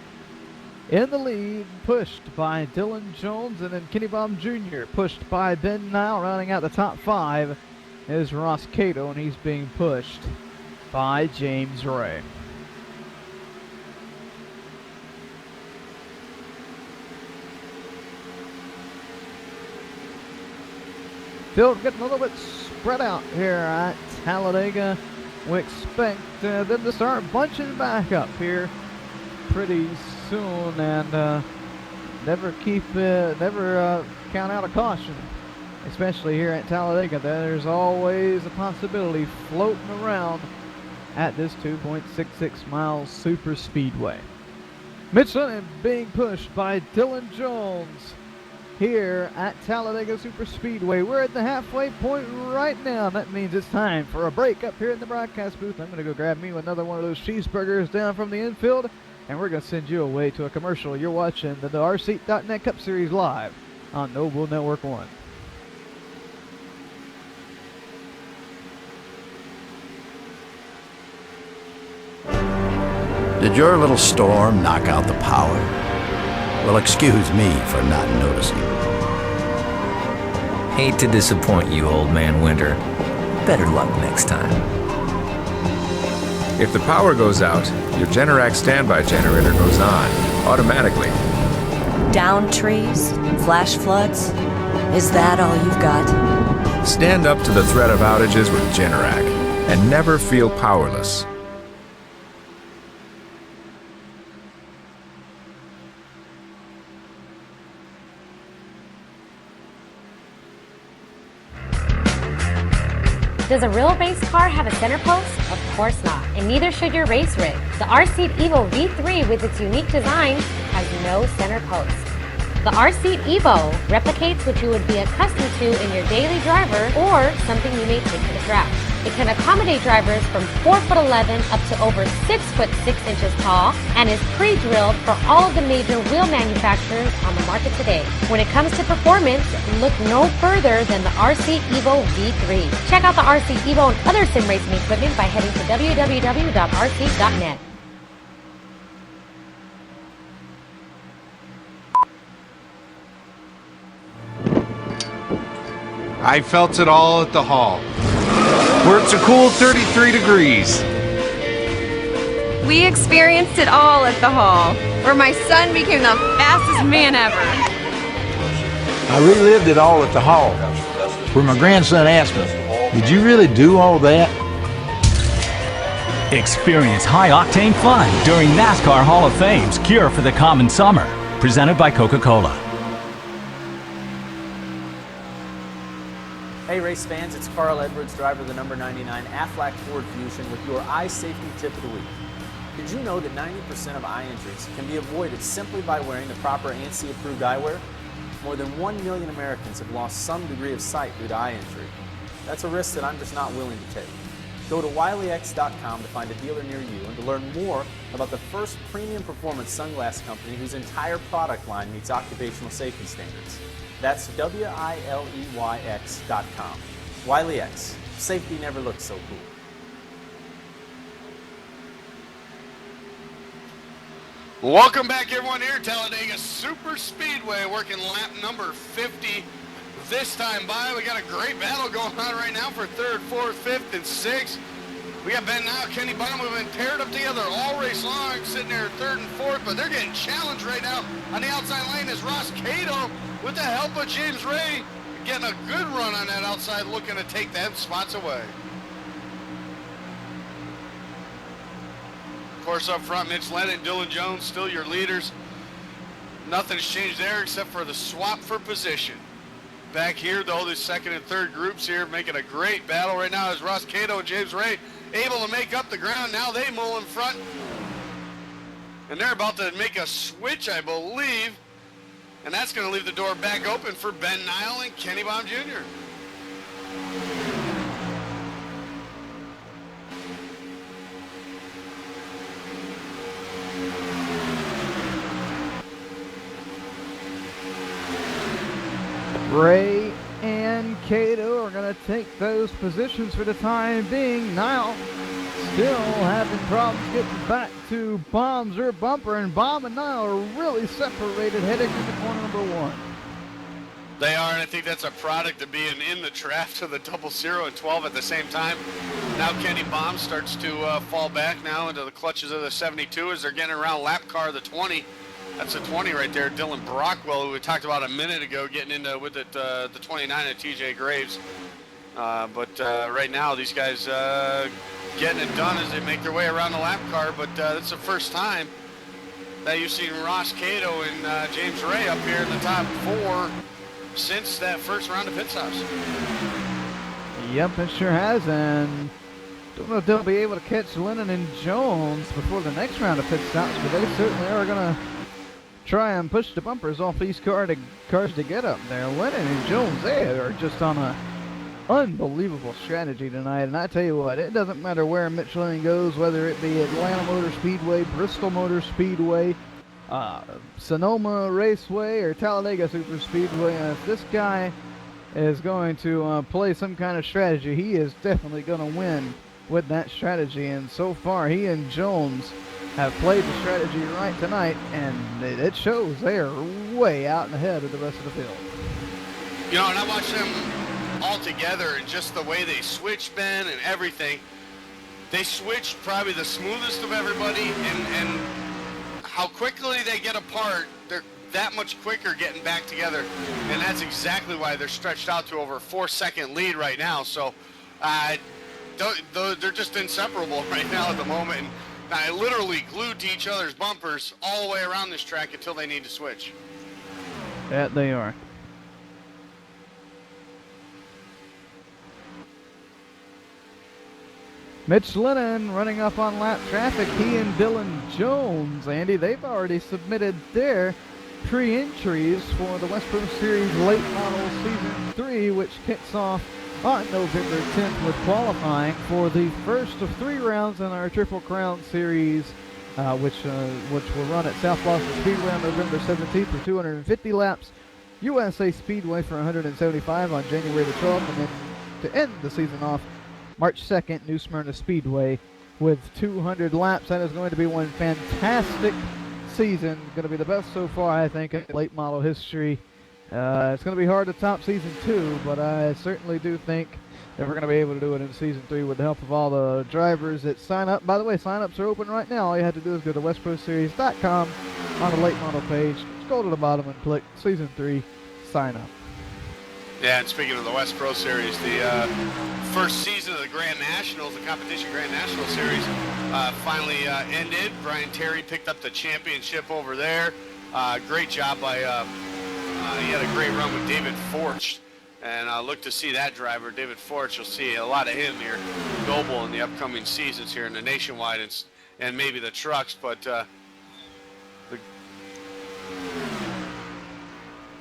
in the lead, pushed by Dylan Jones, and then Kenny Baum Jr. pushed by Ben Nile. Rounding out the top 5 is Ross Cato, and he's being pushed by James Ray. Field getting a little bit spread out here at Talledega. We expect them to start bunching back up here pretty soon, and never count out a caution, especially here at Talledega. There's always a possibility floating around at this 2.66 mile super speedway. Mitch Lennon being pushed by Dylan Jones here at Talledega Super Speedway. We're at the halfway point right now. That means it's time for a break up here in the broadcast booth. I'm going to go grab me another one of those cheeseburgers down from the infield, and we're going to send you away to a commercial. You're watching the RC.net Cup Series live on Noble Network 1. Did your little storm knock out the power? Well, excuse me for not noticing. Hate to disappoint you, old man Winter. Better luck next time. If the power goes out, your Generac standby generator goes on, automatically. Down trees? Flash floods? Is that all you've got? Stand up to the threat of outages with Generac and never feel powerless. Does a real race car have a center post? Of course not, and neither should your race rig. The R-Seat Evo V3 with its unique design has no center post. The R-Seat Evo replicates what you would be accustomed to in your daily driver or something you may take to the track. It can accommodate drivers from 4'11" up to over 6'6" tall and is pre-drilled for all of the major wheel manufacturers on the market today. When it comes to performance, look no further than the R-Seat Evo V3. Check out the R-Seat Evo and other sim racing equipment by heading to www.rc.net. I felt it all at the hall, where it's a cool 33 degrees. We experienced it all at the hall, where my son became the fastest man ever. I relived it all at the hall, where my grandson asked me, "Did you really do all that?" Experience high-octane fun during NASCAR Hall of Fame's Cure for the Common Summer, presented by Coca-Cola. Hey race fans, it's Carl Edwards, driver of the number 99 Aflac Ford Fusion with your eye safety tip of the week. Did you know that 90% of eye injuries can be avoided simply by wearing the proper ANSI approved eyewear? More than 1 million Americans have lost some degree of sight due to eye injury. That's a risk that I'm just not willing to take. Go to wileyx.com to find a dealer near you and to learn more about the first premium performance sunglass company whose entire product line meets occupational safety standards. That's WILEYX.com. Wiley X. Safety never looked so cool. Welcome back, everyone, here at Talledega Super Speedway, working lap number 50 this time by. We got a great battle going on right now for 3rd, 4th, 5th, and 6th. We got Ben Nile, Kenny Baum, who've been paired up together all race long, sitting there 3rd and 4th, but they're getting challenged right now. On the outside lane is Ross Cato, with the help of James Ray, getting a good run on that outside, looking to take them spots away. Of course, up front, Mitch Lennon, Dylan Jones, still your leaders. Nothing's changed there except for the swap for position. Back here, though, the second and third groups here making a great battle right now as Ross Cato and James Ray able to make up the ground. Now they mull in front. And they're about to make a switch, I believe. And that's going to leave the door back open for Ben Nile and Kenny Baum Jr. Ray and Cato are going to take those positions for the time being. Nile still having problems getting back to Baum's rear bumper, and Baum and Nile are really separated heading into corner number 1. They are, and I think that's a product of being in the draft of the 00 and 12 at the same time. Now Kenny Baum starts to fall back now into the clutches of the 72 as they're getting around lap car the 20. That's a 20 right there. Dylan Brockwell, who we talked about a minute ago, getting into with it the 29 at TJ Graves. But right now, these guys getting it done as they make their way around the lap car. But it's the first time that you've seen Ross Cato and James Ray up here in the top 4 since that first round of pit stops. Yep, it sure has, and don't know if they'll be able to catch Lennon and Jones before the next round of pit stops, but they certainly are going to try and push the bumpers off these cars to get up there. Lennon and Jones, they are just on a unbelievable strategy tonight, and I tell you what, it doesn't matter where Mitch Lennon goes, whether it be Atlanta Motor Speedway, Bristol Motor Speedway, Sonoma Raceway, or Talledega Super Speedway. If this guy is going to play some kind of strategy, he is definitely going to win with that strategy, and so far he and Jones have played the strategy right tonight, and it shows they are way out and ahead of the rest of the field. You know, and I watched them all together, and just the way they switch, Ben, and everything. They switched probably the smoothest of everybody, and how quickly they get apart, they're that much quicker getting back together, and that's exactly why they're stretched out to over a 4-second lead right now. So they're just inseparable right now at the moment. And I literally glued to each other's bumpers all the way around this track until they need to switch. That they are. Mitch Lennon running up on lap traffic. He and Dylan Jones, Andy, they've already submitted their pre-entries for the West Pro Series Late Model Season 3, which kicks off on November 10th with qualifying for the first of 3 rounds in our Triple Crown Series, which will run at South Boston Speedway on November 17th for 250 laps, USA Speedway for 175 on January the 12th, and then to end the season off, March 2nd, New Smyrna Speedway with 200 laps. That is going to be one fantastic season. Going to be the best so far, I think, in late model history. It's going to be hard to top season 2, but I certainly do think that we're going to be able to do it in season 3 with the help of all the drivers that sign up. By the way, sign-ups are open right now. All you have to do is go to westproseries.com on the late model page. Scroll to the bottom and click season 3, sign up. Yeah, and speaking of the West Pro Series, the first season of the Grand Nationals, the competition Grand National Series, finally ended. Brian Terry picked up the championship over there. Great job by, he had a great run with David Forch, and look to see that driver, David Forch. You'll see a lot of him here, Noble, in the upcoming seasons here in the Nationwide and maybe the trucks, but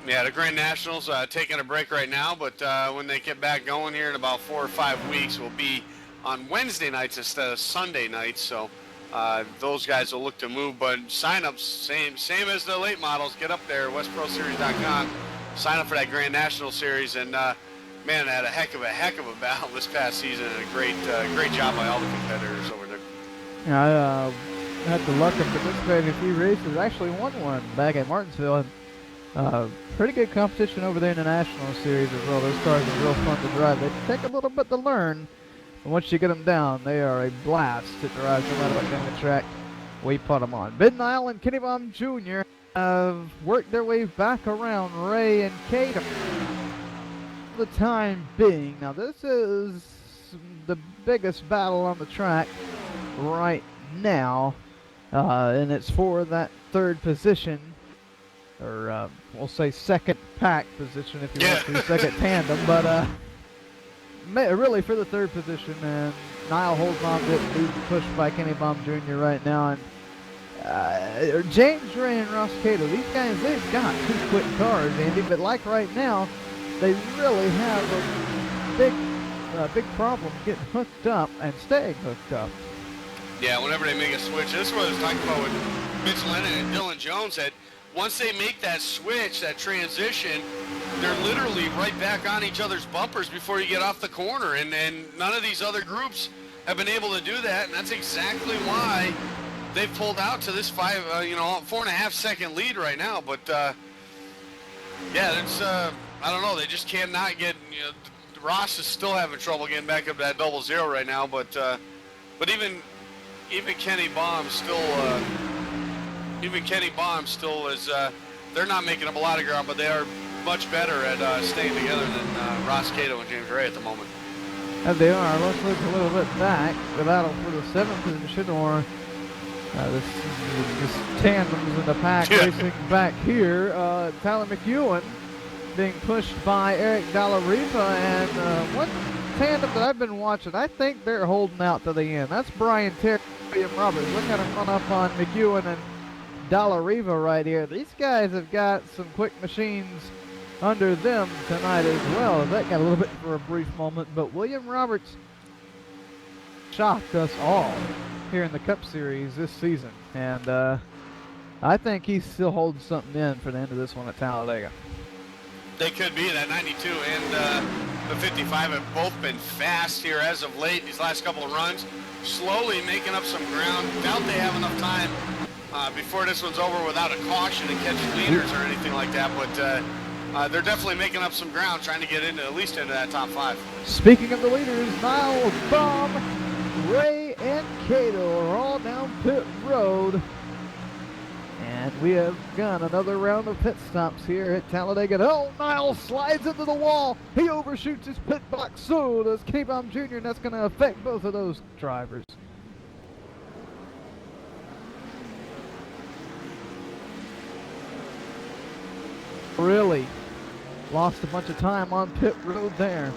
yeah, the Grand Nationals taking a break right now, but when they get back going here in about 4 or 5 weeks, will be on Wednesday nights instead of Sunday nights. So those guys will look to move, but sign-ups, same as the late models. Get up there, westproseries.com, sign up for that Grand National Series, and man, had a heck of a battle this past season, and a great job by all the competitors over there. Yeah, I had the luck of participating in a few races. I actually won one back at Martinsville, and pretty good competition over there in the National Series as well. Those cars are real fun to drive. They take a little bit to learn, but once you get them down, they are a blast to drive no matter what kind of track we put them on. Ben Nile and Kenny Baum Jr. have worked their way back around Ray and Cato for the time being. Now this is the biggest battle on the track right now, and it's for that third position. or we'll say second pack position if you want to, second tandem, but really for the third position, and Niall holds on to it, being pushed by Kenny Baum Jr. right now, and James Ray and Ross Cato, these guys, they've got 2 quick cars, Andy, but like right now, they really have a big problem getting hooked up and staying hooked up. Yeah, whenever they make a switch, this is what I was talking about with Mitch Lennon and Dylan Jones, that once they make that switch, that transition, they're literally right back on each other's bumpers before you get off the corner, and none of these other groups have been able to do that, and that's exactly why they've pulled out to this 4.5 second lead right now. But yeah, it's I don't know, they just cannot get. Ross is still having trouble getting back up to that 0-0 right now, but even Kenny Baum still is they're not making up a lot of ground, but they are much better at staying together than Ross Cato and James Ray at the moment. And they are. Let's look a little bit back. The battle for the 7th position, or this tandems in the pack racing back here. Tyler McEwen being pushed by Eric Dalla Riva, and one tandem that I've been watching, I think they're holding out to the end. That's Brian Terry and William Roberts. Look at him run up on McEwen and Dalla Riva right here. These guys have got some quick machines under them tonight as well. That got a little bit for a brief moment, but William Roberts shocked us all here in the Cup Series this season, and I think he's still holding something in for the end of this one at Talledega. They could be. That 92 and the 55 have both been fast here as of late. These last couple of runs, slowly making up some ground. Doubt they have enough time before this one's over without a caution to catch leaders or anything like that, but they're definitely making up some ground, trying to get into at least into that top 5. Speaking of the leaders, Niall, Baum, Ray, and Cato are all down pit road. And we have got another round of pit stops here at Talledega. Oh, Niall slides into the wall. He overshoots his pit box. So does Kenny Baum Jr., and that's going to affect both of those drivers. Really lost a bunch of time on pit road there.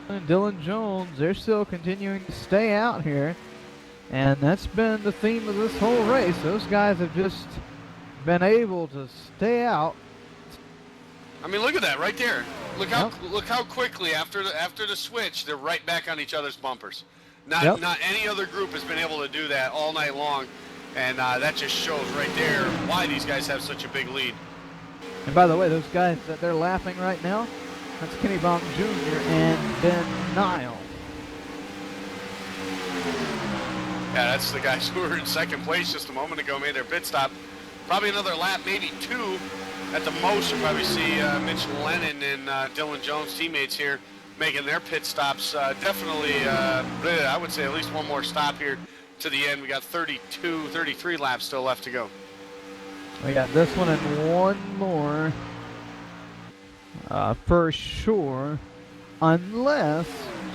And Dylan Jones, they're still continuing to stay out here, and that's been the theme of this whole race. Those guys have just been able to stay out. I mean, look at that right there. Look how quickly after the switch, they're right back on each other's bumpers. Not any other group has been able to do that all night long, and that just shows right there why these guys have such a big lead. And by the way, those guys that they're laughing right now, that's Kenny Baum Jr. and Ben Niall. Yeah, that's the guys who were in second place just a moment ago, made their pit stop. Probably another lap, maybe 2 at the most. You'll probably see Mitch Lennon and Dylan Jones, teammates here, making their pit stops. Definitely, I would say at least one more stop here to the end. We got 32, 33 laps still left to go. We got this one and one more for sure, unless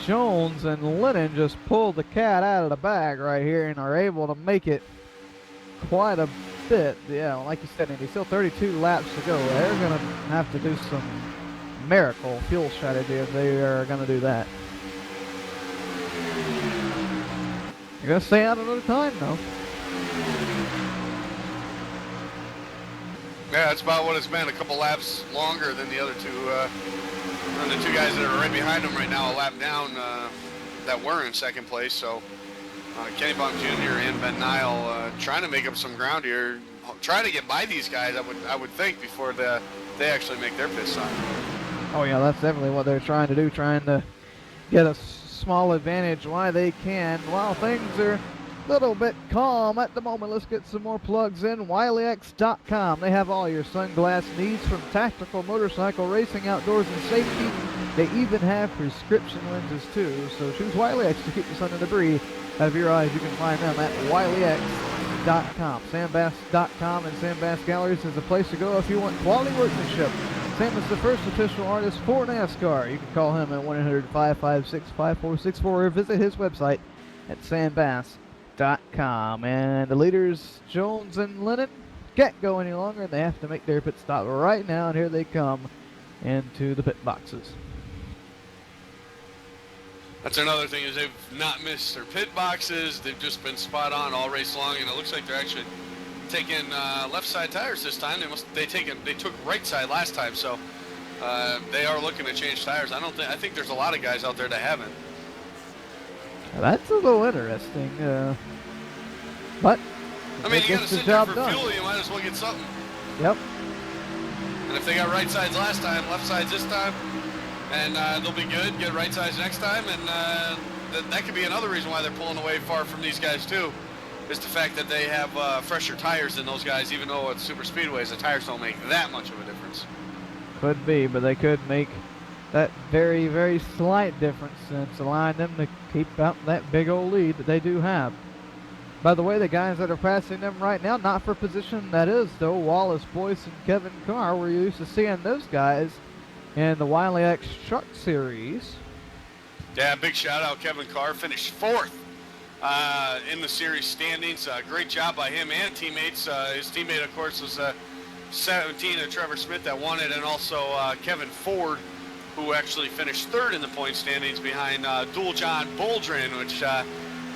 Jones and Lennon just pull the cat out of the bag right here and are able to make it quite a bit. Yeah, like you said, Andy, still 32 laps to go. They're going to have to do some miracle fuel strategy if they are going to do that. You're going to stay out another time, though. Yeah, that's about what it's been. A couple laps longer than the other two. Than the two guys that are right behind them right now, a lap down, that were in second place. So Kenny Baum Jr. and Ben Niall trying to make up some ground here, trying to get by these guys. I would think before they actually make their pit stop. Oh yeah, that's definitely what they're trying to do, trying to get a small advantage while they can, while things are a little bit calm at the moment. Let's get some more plugs in. WileyX.com. They have all your sunglass needs, from tactical motorcycle racing, outdoors, and safety. They even have prescription lenses too. So choose WileyX to keep the sun and debris out of your eyes. You can find them at WileyX.com. sandbass.com. Sandbass.com and Sandbass Galleries is the place to go if you want quality workmanship. Sam is the first official artist for NASCAR. You can call him at 1-800-556-5464 or visit his website at sandbass.com. And the leaders, Jones and Lennon, can't go any longer. They have to make their pit stop right now, and here they come into the pit boxes. That's another thing, is they've not missed their pit boxes. They've just been spot on all race long, and it looks like they're actually taking left side tires this time. They took right side last time, so they are looking to change tires. I think there's a lot of guys out there that haven't. That's a little interesting, but I mean, you got to sit there for fuel. You might as well get something. Yep. And if they got right sides last time, left sides this time, and they'll be good. Get right sides next time, and that could be another reason why they're pulling away far from these guys too. Is the fact that they have fresher tires than those guys, even though at super speedways the tires don't make that much of a difference. Could be, but they could make that very, very slight difference to allow them to keep up that big old lead that they do have. By the way, the guys that are passing them right now, not for position, that is, though, Wallace Boyce and Kevin Carr. We're used to seeing those guys in the Wiley X Truck Series. Yeah, big shout out. Kevin Carr finished 4th. In the series standings. Great job by him and teammates. His teammate, of course, was 17, Trevor Smith, that won it, and also Kevin Ford, who actually finished 3rd in the point standings behind Dual John Boldrin, which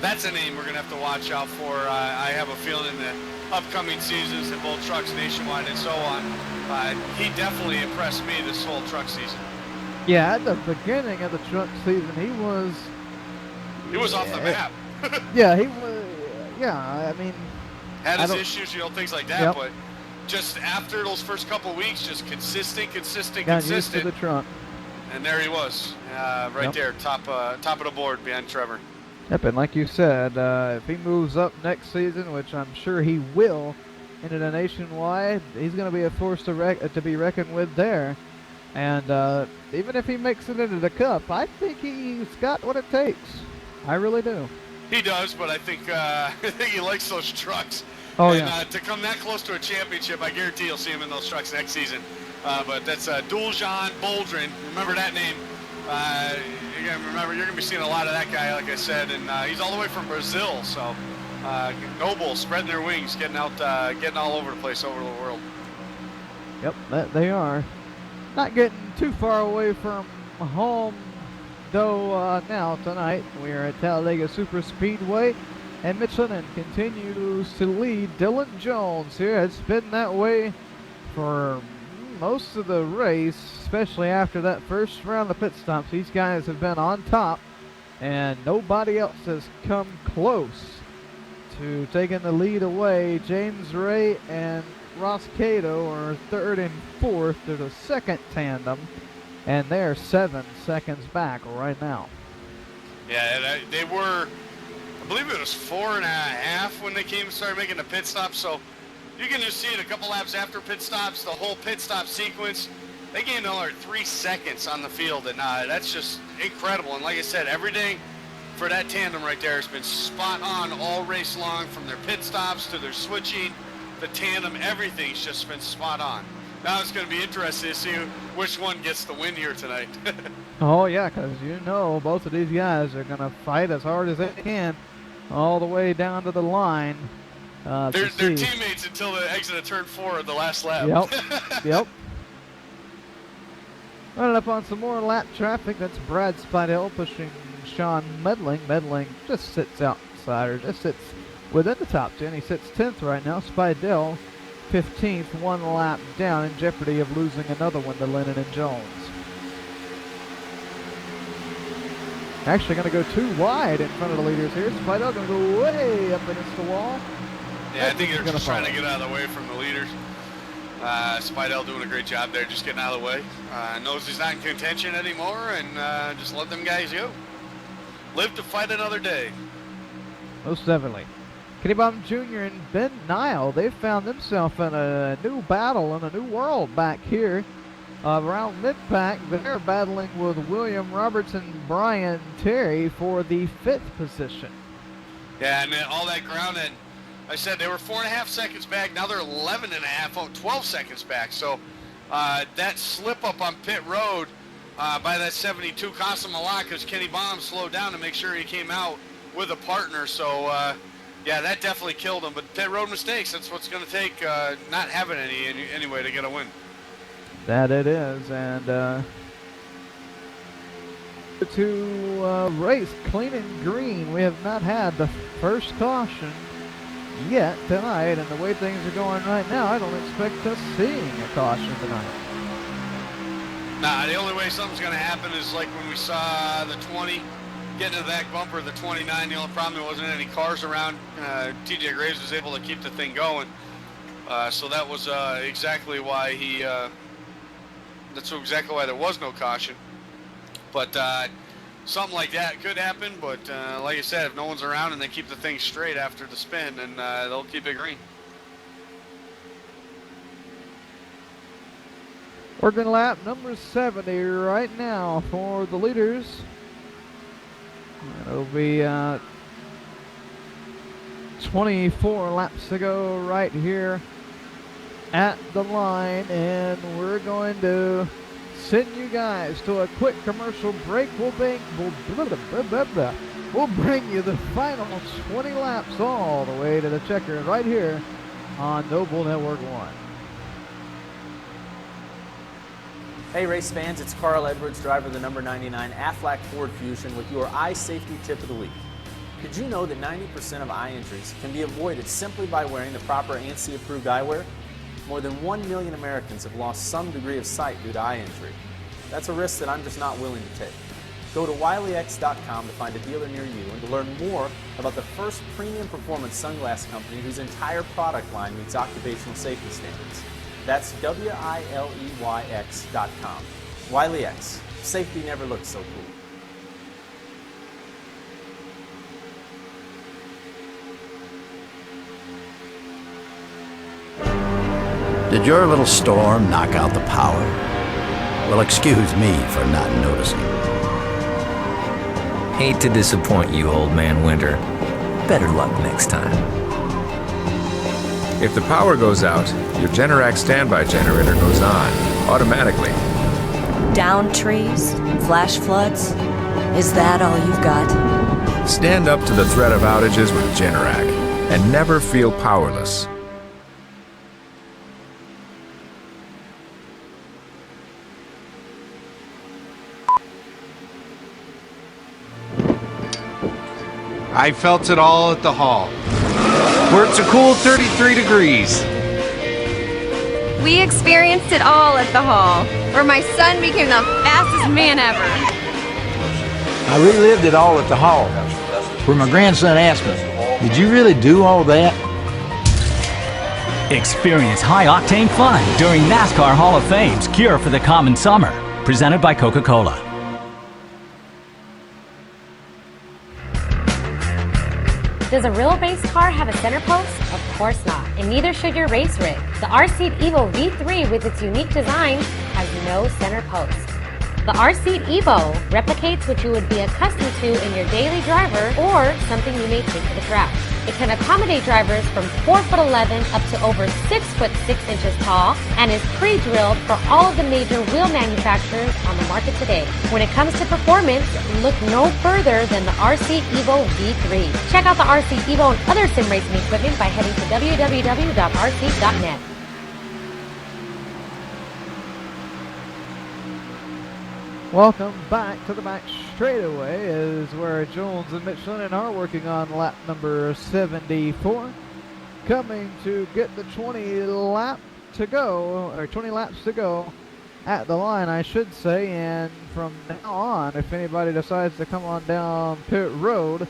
that's a name we're going to have to watch out for. I have a feeling in the upcoming seasons in both trucks nationwide and so on. He definitely impressed me this whole truck season. Yeah, at the beginning of the truck season, he was off the map. Yeah, he was. Yeah, I mean, had his issues, things like that. Yep. But just after those first couple weeks, just consistent. Got used to the truck. And there he was, right there, top of the board behind Trevor. Yep, and like you said, if he moves up next season, which I'm sure he will, into the nationwide, he's going to be a force to be reckoned with there. And even if he makes it into the Cup, I think he's got what it takes. I really do. He does, but I think he likes those trucks. Oh, and, yeah. To come that close to a championship, I guarantee you'll see him in those trucks next season. But that's Dual John Boldrin. Remember that name. You're going to be seeing a lot of that guy, like I said, and he's all the way from Brazil. So Noble spreading their wings, getting all over the place, over the world. Yep, that they are. Not getting too far away from home, though. Now tonight we are at Talledega Super Speedway, and Michelin continues to lead. Dylan Jones here. It's been that way for most of the race, especially after that first round of pit stops. These guys have been on top, and nobody else has come close to taking the lead away. James Ray and Ross Cato are 3rd and 4th. They're the second tandem, and they're 7 seconds back right now. Yeah, they were, I believe it was 4.5 when they started making the pit stop. So you can just see it a couple laps after pit stops, the whole pit stop sequence. They gained another 3 seconds on the field, and that's just incredible. And like I said, everything for that tandem right there has been spot on all race long, from their pit stops to their switching, the tandem, everything's just been spot on. Now it's going to be interesting to see which one gets the win here tonight. Oh, yeah, because both of these guys are going to fight as hard as they can all the way down to the line. They're teammates until the exit of turn 4 of the last lap. Yep, yep. Running up on some more lap traffic. That's Brad Spidell pushing Sean Medling. Medling just sits outside, or just sits within the top 10. He sits 10th right now. Spidell 15th, 1 lap down, in jeopardy of losing another one to Lennon and Jones. Actually going to go too wide in front of the leaders here. Spidell going to go way up against the wall. Yeah, I think they're just trying to get out of the way from the leaders. Spidell doing a great job there, just getting out of the way. Knows he's not in contention anymore, and just let them guys go. Live to fight another day. Most definitely. Kenny Bum Jr. and Ben Nile, they found themselves in a new battle, in a new world back here. Around mid-pack, they're battling with William Roberts and Brian Terry for the 5th position. Yeah, and all that ground that I said they were 4.5 seconds back. Now they're 11.5, 12 seconds back. So that slip up on pit road by that 72 cost him a lot because Kenny Baum slowed down to make sure he came out with a partner. So yeah, that definitely killed him. But pit road mistakes, that's what's going to take not having any anyway to get a win. That it is, and to race clean and green. We have not had the first caution yet tonight, and the way things are going right now, I don't expect us seeing a caution tonight. Nah, the only way something's going to happen is like when we saw the 20 get into that bumper, the 29. The only problem, there wasn't any cars around. TJ Graves was able to keep the thing going, so that was exactly why he. That's exactly why there was no caution. But something like that could happen. But like I said, if no one's around and they keep the thing straight after the spin, then they'll keep it green. Working lap number 70 right now for the leaders. It'll be 24 laps to go right here at the line, and we're going to send you guys to a quick commercial break. We'll bring you the final 20 laps all the way to the checker right here on Noble Network 1. Hey race fans, it's Carl Edwards, driver of the number 99 Aflac Ford Fusion with your eye safety tip of the week. Did you know that 90% of eye injuries can be avoided simply by wearing the proper ANSI approved eyewear? More than 1 million Americans have lost some degree of sight due to eye injury. That's a risk that I'm just not willing to take. Go to wileyx.com to find a dealer near you and to learn more about the first premium performance sunglass company whose entire product line meets occupational safety standards. That's WILEYX.com. Wiley X. Safety never looked so cool. Did your little storm knock out the power? Well, excuse me for not noticing. Hate to disappoint you, old man Winter. Better luck next time. If the power goes out, your Generac standby generator goes on, automatically. Down trees? Flash floods? Is that all you've got? Stand up to the threat of outages with Generac and never feel powerless. I felt it all at the hall, where it's a cool 33 degrees. We experienced it all at the hall, where my son became the fastest man ever. I relived it all at the hall, where my grandson asked me, "Did you really do all that?" Experience high-octane fun during NASCAR Hall of Fame's Cure for the Common Summer, presented by Coca-Cola. Does a real race car have a center post? Of course not, and neither should your race rig. The R-Seat Evo V3 with its unique design has no center post. The R-Seat Evo replicates what you would be accustomed to in your daily driver or something you may take to the track. It can accommodate drivers from 4'11" up to over 6'6" tall and is pre-drilled for all of the major wheel manufacturers on the market today. When it comes to performance, look no further than the R-Seat Evo V3. Check out the R-Seat Evo and other sim racing equipment by heading to www.rseat.net. Welcome back to the back straightaway, is where Jones and Michelin are working on lap number 74. Coming to get the 20 laps to go at the line, I should say. And from now on, if anybody decides to come on down pit road,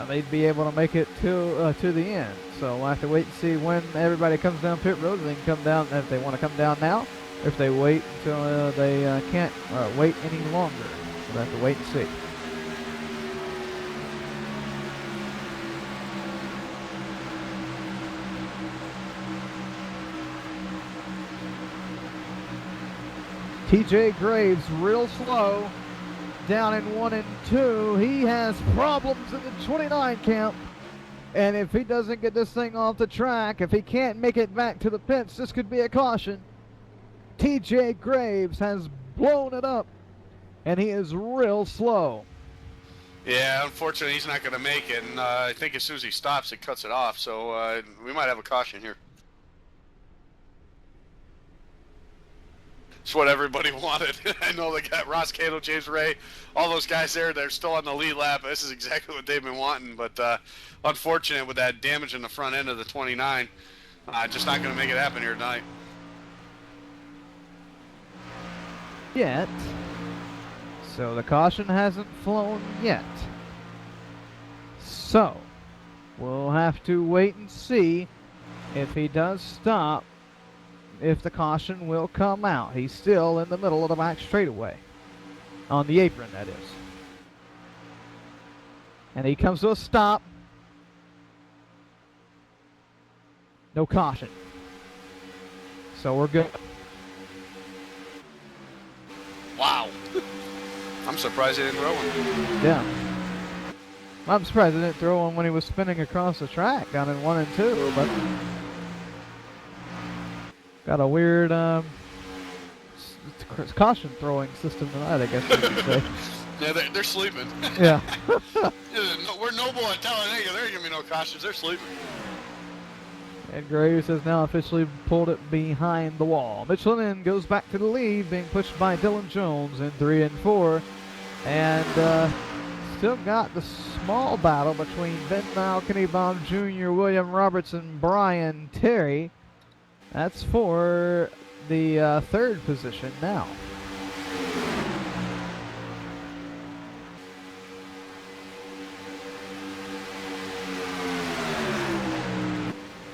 they'd be able to make it to the end. So we'll have to wait and see when everybody comes down pit road. They can come down if they want to come down now. If they wait until they can't wait any longer. We'll have to wait and see. TJ Graves real slow, down in 1 and 2. He has problems in the 29 camp. And if he doesn't get this thing off the track, if he can't make it back to the pits, this could be a caution. TJ Graves has blown it up, and he is real slow. Yeah, unfortunately, he's not going to make it, and I think as soon as he stops, it cuts it off, so we might have a caution here. It's what everybody wanted. I know they got Ross Cato, James Ray, all those guys there. They're still on the lead lap. This is exactly what they've been wanting, but unfortunate with that damage in the front end of the 29. Just not going to make it happen here tonight. Yet. So the caution hasn't flown yet. So we'll have to wait and see if he does stop, if the caution will come out. He's still in the middle of the back straightaway. On the apron, that is. And he comes to a stop. No caution. So we're good. Wow. I'm surprised he didn't throw one. Yeah. I'm surprised he didn't throw one when he was spinning across the track down in 1 and 2, but got a weird caution throwing system tonight, I guess you could say. Yeah, they're sleeping. Yeah. We're noble at Talledega. There ain't gonna be no cautions. They're sleeping. And Graves has now officially pulled it behind the wall. Michelin goes back to the lead, being pushed by Dylan Jones in 3 and 4. And still got the small battle between Ben Malkenny-Baum Jr., William Roberts, and Brian Terry. That's for the third position now.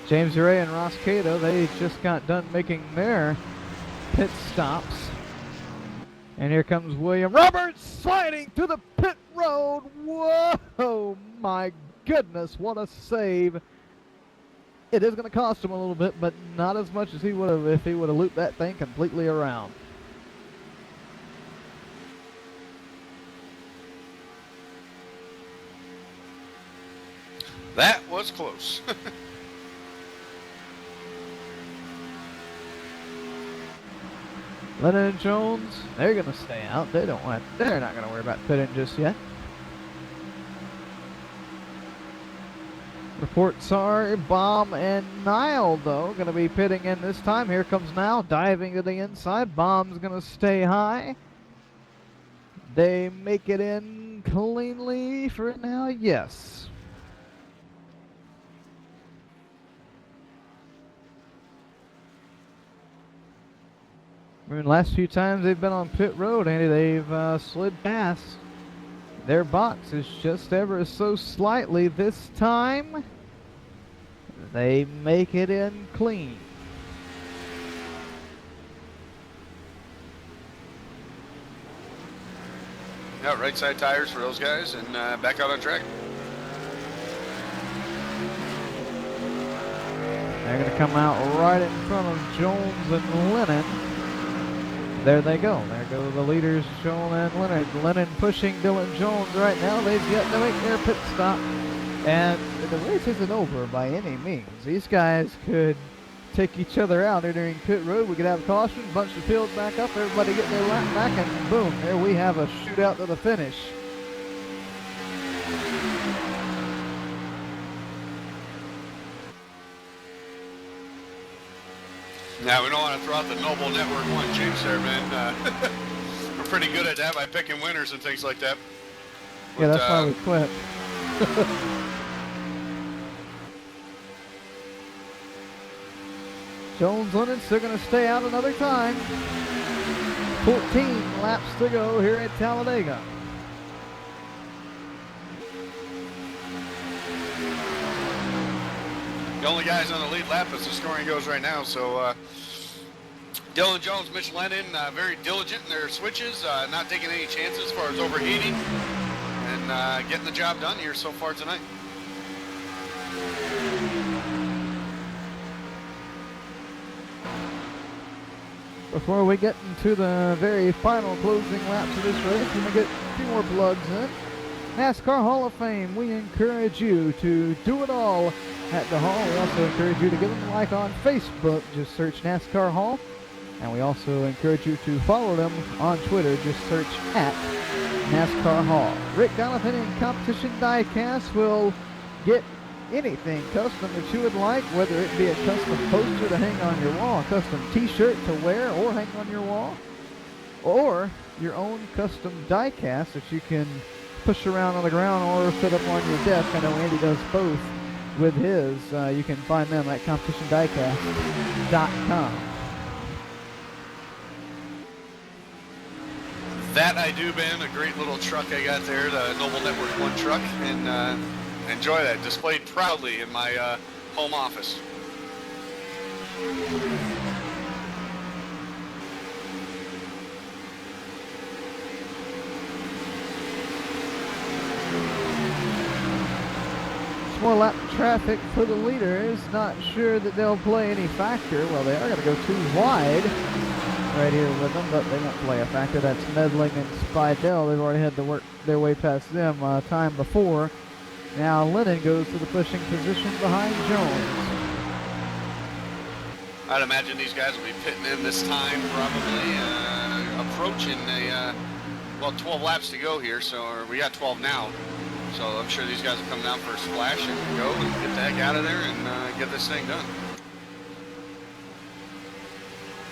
James Ray and Ross Cato, they just got done making their pit stops. And here comes William Roberts sliding to the pit road. Whoa, my goodness, what a save. It is going to cost him a little bit, but not as much as he would have if he would have looped that thing completely around. That was close. Lennon and Jones, they're going to stay out. They're not going to worry about pitting just yet. Reports are Baum and Nile, though, going to be pitting in this time. Here comes Nile, diving to the inside. Baum's going to stay high. They make it in cleanly for now, yes. I mean, last few times they've been on pit road, Andy, they've slid past their boxes just ever so slightly. This time, they make it in clean. Yeah, right side tires for those guys, and back out on track. They're going to come out right in front of Jones and Lennon. There they go. There go the leaders, Jones and Leonard. Lennon pushing Dylan Jones right now. They've yet to make their pit stop. And the race isn't over by any means. These guys could take each other out there during pit road. We could have caution, bunch the field back up, everybody get their lap back, and boom, there we have a shootout to the finish. Now, we don't want to throw out the Noble Network 1 jinx there, man. We're pretty good at that by picking winners and things like that. But, yeah, that's why we quit. Jones Lennon still going to stay out another time. 14 laps to go here at Talledega. The only guys on the lead lap as the scoring goes right now. So Dylan Jones, Mitch Lennon, very diligent in their switches, not taking any chances as far as overheating, and getting the job done here so far tonight. Before we get into the very final closing laps of this race, we're going to get a few more plugs in. NASCAR Hall of Fame. We encourage you to do it all at the Hall. We also encourage you to give them a like on Facebook. Just search NASCAR Hall. And we also encourage you to follow them on Twitter. Just search at NASCAR Hall. Rick Donovan in Competition Diecast will get anything custom that you would like, whether it be a custom poster to hang on your wall, a custom t-shirt to wear or hang on your wall, or your own custom diecast that you can push around on the ground or set up on your desk. I know Andy does both with his. You can find them at competitiondiecast.com. That I do, Ben. A great little truck I got there, the Noble Network 1 truck, and enjoy that. Displayed proudly in my home office. More lap traffic for the leaders. Not sure that they'll play any factor. Well, they are going to go too wide right here with them, but they won't play a factor. That's Medling and Spidell. They've already had to work their way past them time before. Now Lennon goes to the pushing position behind Jones. I'd imagine these guys will be pitting in this time, probably approaching a, 12 laps to go here, so we got 12 now. So I'm sure these guys will come down for a splash and go and get the heck out of there and get this thing done.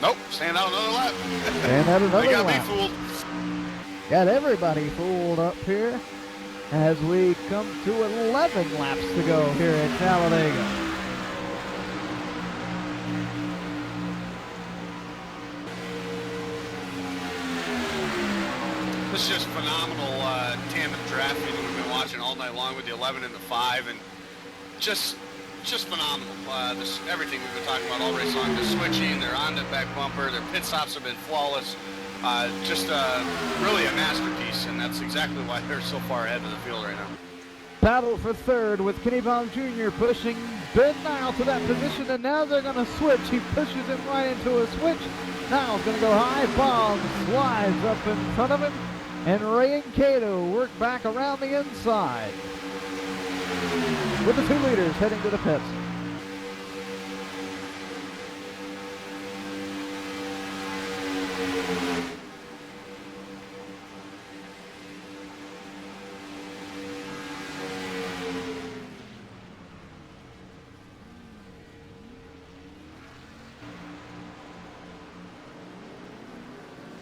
Nope, stand out another lap. Stand out another they got lap. me fooled. Got everybody fooled up here as we come to 11 laps to go here at Talledega. This is just phenomenal tandem drafting that we've been watching all night long with the 11 and the 5, and just phenomenal. Everything we've been talking about all race long, the switching, their on the back bumper, their pit stops have been flawless. Really a masterpiece, and that's exactly why they're so far ahead of the field right now. Battle for third with Kenny Baum Jr. pushing Ben Nile to that position, and now they're going to switch. He pushes him right into a switch. Nile's going to go high. Baum slides up in front of him, and Ray and Cato work back around the inside with the two leaders heading to the pits.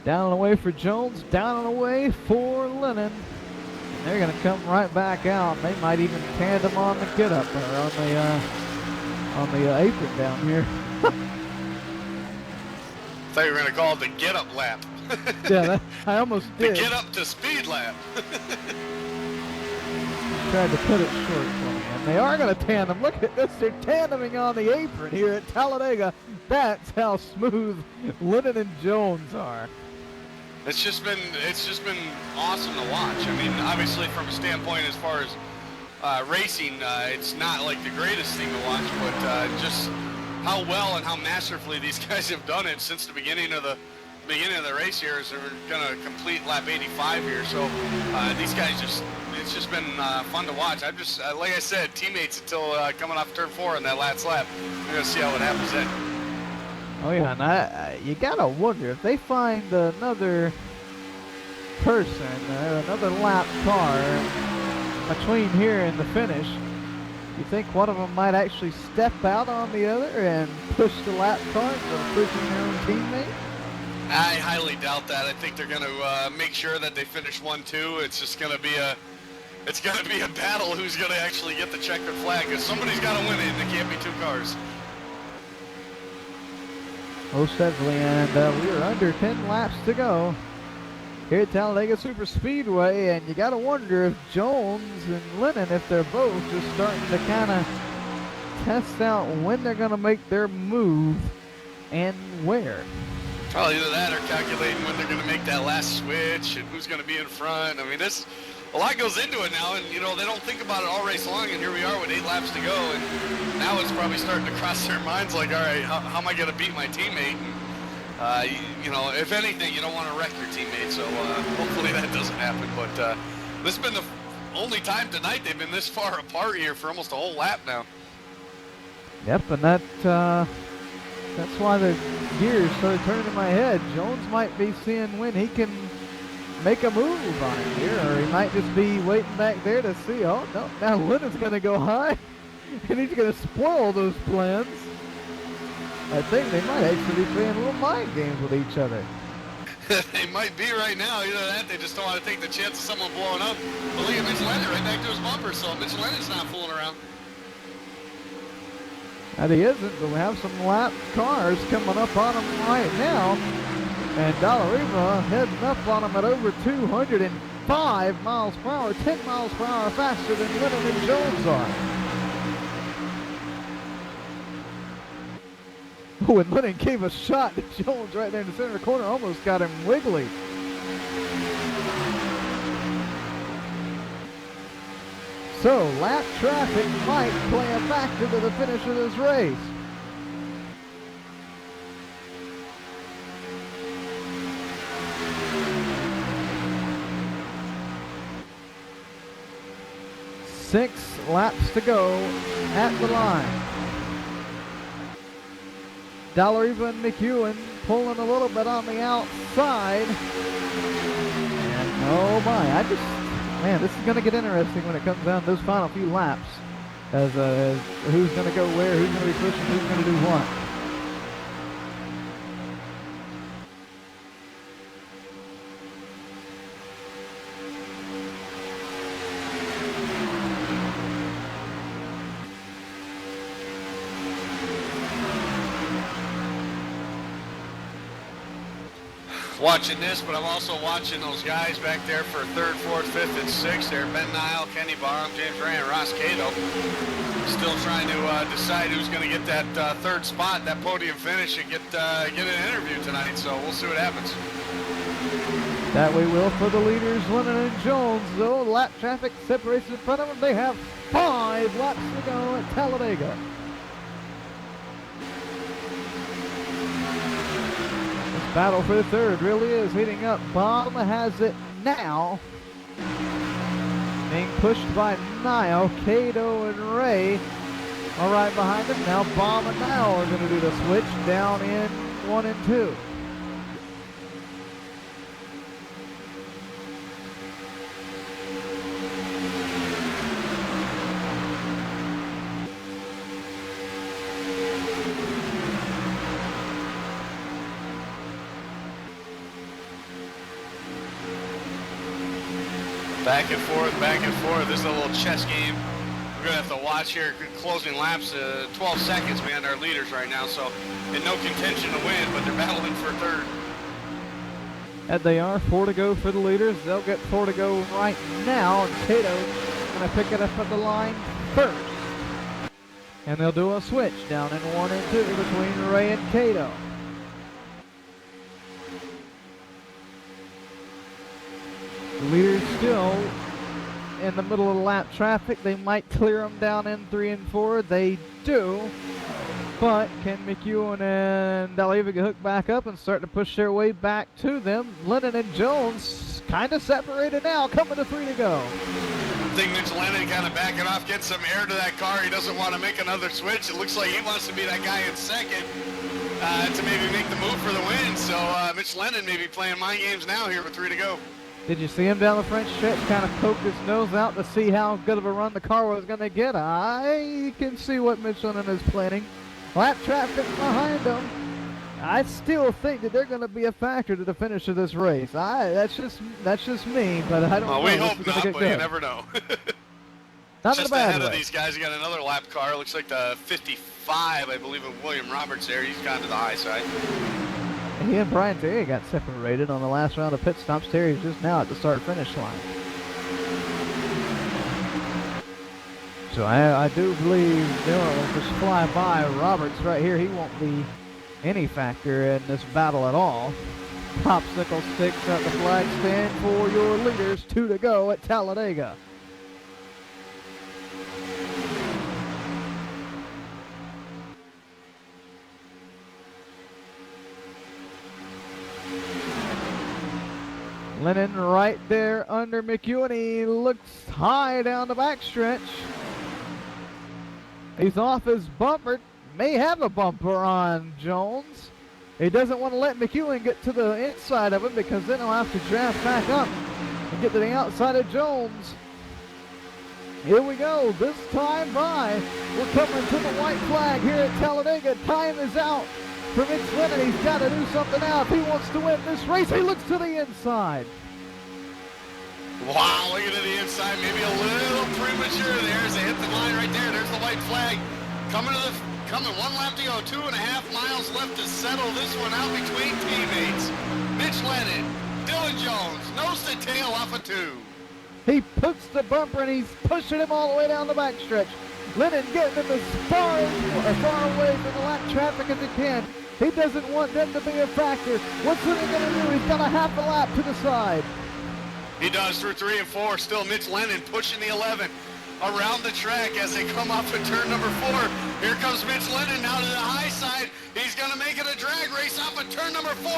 Down and away for Jones, down and away for Lennon. They're going to come right back out. They might even tandem on the get-up or on the apron down here. I thought you were going to call it the get-up lap. Yeah, I almost did. The get-up to speed lap. Tried to cut it short for me. And they are going to tandem. Look at this. They're tandeming on the apron here at Talledega. That's how smooth Lennon and Jones are. It's just been awesome to watch. I mean, obviously from a standpoint as far as racing, it's not like the greatest thing to watch, but just how well and how masterfully these guys have done it since the beginning of the race here. As they're going to complete lap 85 here. So these guys it's just been fun to watch. I'm just like I said, teammates until coming off turn 4 in that last lap. We're going to see how it happens then. Oh yeah, and you gotta wonder if they find another person, another lap car between here and the finish. You think one of them might actually step out on the other and push the lap car instead of pushing their own teammate? I highly doubt that. I think they're going to make sure that they finish 1-2. It's just going to be a battle who's going to actually get the checkered flag, because somebody's got to win it. There can't be two cars. Most definitely, and we are under 10 laps to go here at Talledega Super Speedway, and you got to wonder if Jones and Lennon, if they're both just starting to kind of test out when they're going to make their move and where. Well, either that or calculating when they're going to make that last switch and who's going to be in front. I mean, a lot goes into it now, and, they don't think about it all race long, and here we are with 8 laps to go, and now it's probably starting to cross their minds like, all right, how am I going to beat my teammate? And, if anything, you don't want to wreck your teammate, so hopefully that doesn't happen. But this has been only time tonight they've been this far apart here for almost a whole lap now. Yep, and that's why the gears started turning in my head. Jones might be seeing when he can make a move on it here, or he might just be waiting back there to see, oh, no, now Lennon's going to go high, and he's going to spoil those plans. I think they might actually be playing little mind games with each other. They might be right now. Either that, they just don't want to take the chance of someone blowing up. But look at Mitch Lennon right back to his bumper, so Mitch Lennon's not fooling around. And he isn't, but we have some lap cars coming up on him right now. And Talledega heading up on him at over 205 miles per hour, 10 miles per hour faster than Lennon and Jones are. Oh, and Lennon gave a shot to Jones right there in the center of the corner, almost got him wiggly. So, lap traffic might play a factor to the finish of this race. Six laps to go at the line. Talledega and McEwen pulling a little bit on the outside. And oh my, man, this is going to get interesting when it comes down to those final few laps. As who's going to go where, who's going to be pushing, who's going to do what. Watching this, but I'm also watching those guys back there for third, fourth, fifth, and sixth there. Ben Nile, Kenny Barham, James Ray, and Ross Cato. Still trying to decide who's going to get that third spot, that podium finish, and get an interview tonight. So we'll see what happens. That we will for the leaders, Lennon and Jones. Though lap traffic separates in front of them. They have 5 laps to go at Talledega. Battle for the third really is heating up. Baum has it now. Being pushed by Nile. Cato and Ray are right behind him. Now Baum and Nile are going to do the switch down in 1 and 2. Back and forth, back and forth. This is a little chess game. We're going to have to watch here. Closing laps, 12 seconds behind our leaders right now. So in no contention to win, but they're battling for third. And they are 4 to go for the leaders. They'll get 4 to go right now. And Cato's going to pick it up at the line first. And they'll do a switch down in 1 and 2 between Ray and Cato. The leaders still in the middle of the lap traffic. They might clear them down in 3 and 4. They do. But can McEwen and Talledega hook back up and start to push their way back to them? Lennon and Jones kind of separated now, coming to 3 to go. I think Mitch Lennon kind of backing off, get some air to that car. He doesn't want to make another switch. It looks like he wants to be that guy in second to maybe make the move for the win. So Mitch Lennon may be playing mind games now here with 3 to go. Did you see him down the French stretch kind of poke his nose out to see how good of a run the car was going to get? I can see what Mitch Lennon is planning. Lap traffic behind them. I still think that they're going to be a factor to the finish of this race. That's just me, but I don't know. We hope not, but you never know. Not just in a bad ahead way. of these guys, you got another lap car. Looks like the 55, I believe, of William Roberts there. He's gone to the high side. He and Brian Terry got separated on the last round of pit stops. Terry's just now at the start-finish line. So I do believe they'll just fly by Roberts right here. He won't be any factor in this battle at all. Popsicle sticks at the flag stand for your leaders. 2 to go at Talledega. Lennon right there under McEwen. He looks high down the backstretch. He's off his bumper. May have a bumper on Jones. He doesn't want to let McEwen get to the inside of him because then he'll have to draft back up and get to the outside of Jones. Here we go, this time by. We're coming to the white flag here at Talledega. Time is out for Mitch Lennon. He's got to do something now if he wants to win this race. He looks to the inside. Wow, looking to the inside, maybe a little premature there as they hit the line right there. There's the white flag. Coming 1 lap to go, 2.5 miles left to settle this one out between teammates. Mitch Lennon, Dylan Jones, nose to tail off of 2. He puts the bumper and he's pushing him all the way down the backstretch. Lennon getting him as far away from the lap traffic as he can. He doesn't want them to be a factor. What's Lennon going to do? He's got a half a lap to the side. He does through 3 and 4. Still Mitch Lennon pushing the 11 around the track as they come off of turn number 4. Here comes Mitch Lennon now to the high side. He's going to make it a drag race off of turn number 4.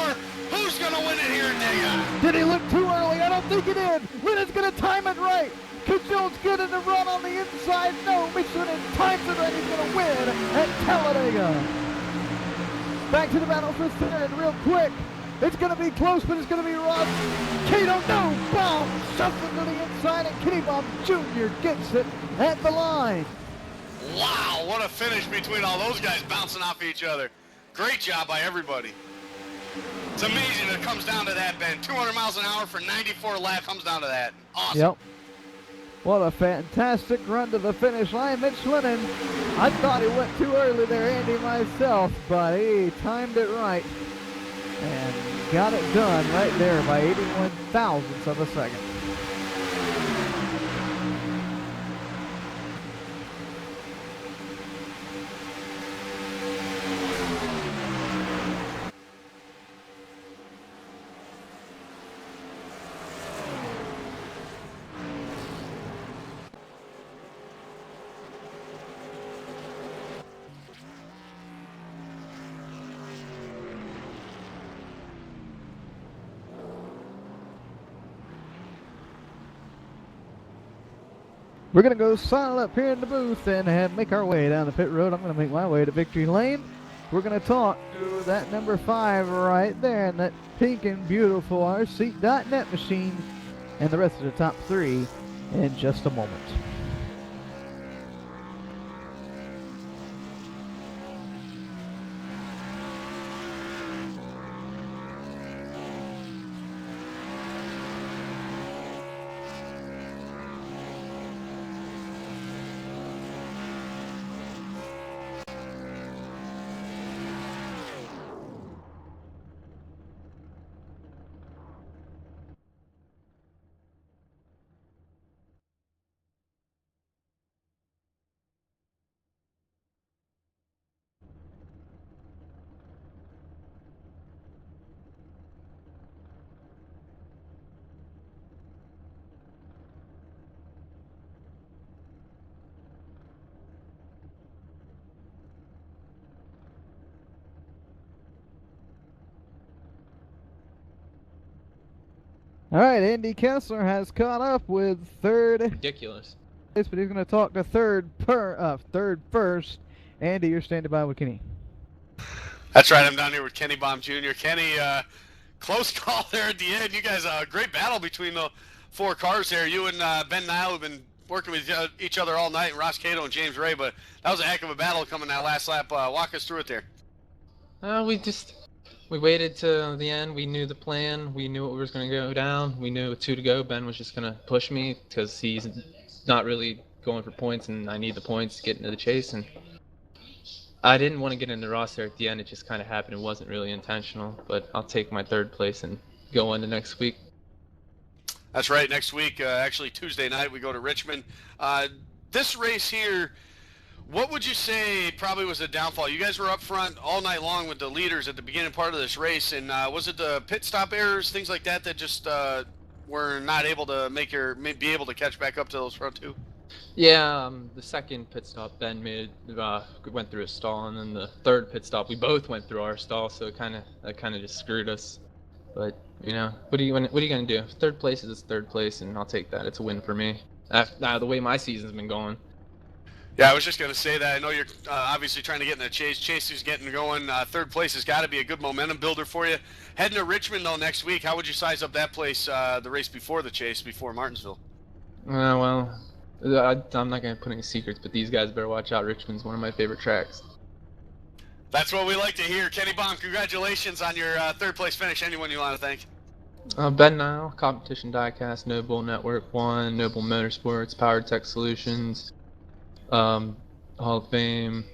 Who's going to win it here, Dega? Did he look too early? I don't think he did. Lennon's going to time it right. Could Jones get in the run on the inside? No, Mitch Lennon times it right. He's going to win at Talledega. Back to the battle for third real quick. It's going to be close, but it's going to be rough. Cato, no, bomb, shoves it to the inside, and Kenny Bomb Jr. gets it at the line. Wow, what a finish between all those guys bouncing off each other. Great job by everybody. It's amazing it comes down to that, Ben. 200 miles an hour for 94 laps comes down to that. Awesome. Yep. What a fantastic run to the finish line. Mitch Lennon, I thought he went too early there, Andy, myself, but he timed it right and got it done right there by 81 thousandths of a second. We're going to go silent up here in the booth and make our way down the pit road. I'm going to make my way to Victory Lane. We're going to talk to that number 5 right there in that pink and beautiful RC.net machine and the rest of the top 3 in just a moment. All right, Andy Kessler has caught up with third. Ridiculous. But he's going to talk to third first. Andy, you're standing by with Kenny. That's right. I'm down here with Kenny Bomb Jr. Kenny, close call there at the end. You guys, a great battle between the 4 cars there. You and Ben Nile have been working with each other all night, Ross Cato and James Ray, but that was a heck of a battle coming that last lap. Walk us through it there. We waited to the end. We knew the plan. We knew what was going to go down. We knew with 2 to go, Ben was just going to push me because he's not really going for points, and I need the points to get into the chase. And I didn't want to get into Ross there at the end. It just kind of happened. It wasn't really intentional, but I'll take my 3rd place and go into next week. That's right. Next week, actually Tuesday night, we go to Richmond. This race here, what would you say probably was the downfall? You guys were up front all night long with the leaders at the beginning part of this race, and was it the pit stop errors, things like that, that just were not able to be able to catch back up to those front 2? Yeah, the 2nd pit stop Ben went through a stall, and then the 3rd pit stop we both went through our stall, so that kind of just screwed us. But You know, what are you gonna do? Third place is third place, and I'll take that. It's a win for me. The way my season's been going. Yeah, I was just going to say that. I know you're obviously trying to get in the chase. Chase is getting going. Third place has got to be a good momentum builder for you. Heading to Richmond, though, next week, how would you size up that place, the race before the chase, before Martinsville? Well, I'm not going to put any secrets, but these guys better watch out. Richmond's one of my favorite tracks. That's what we like to hear. Kenny Baum, congratulations on your third place finish. Anyone you want to thank? Ben Nile, Competition Diecast, Noble Network 1, Noble Motorsports, Powered Tech Solutions, Hall of Fame,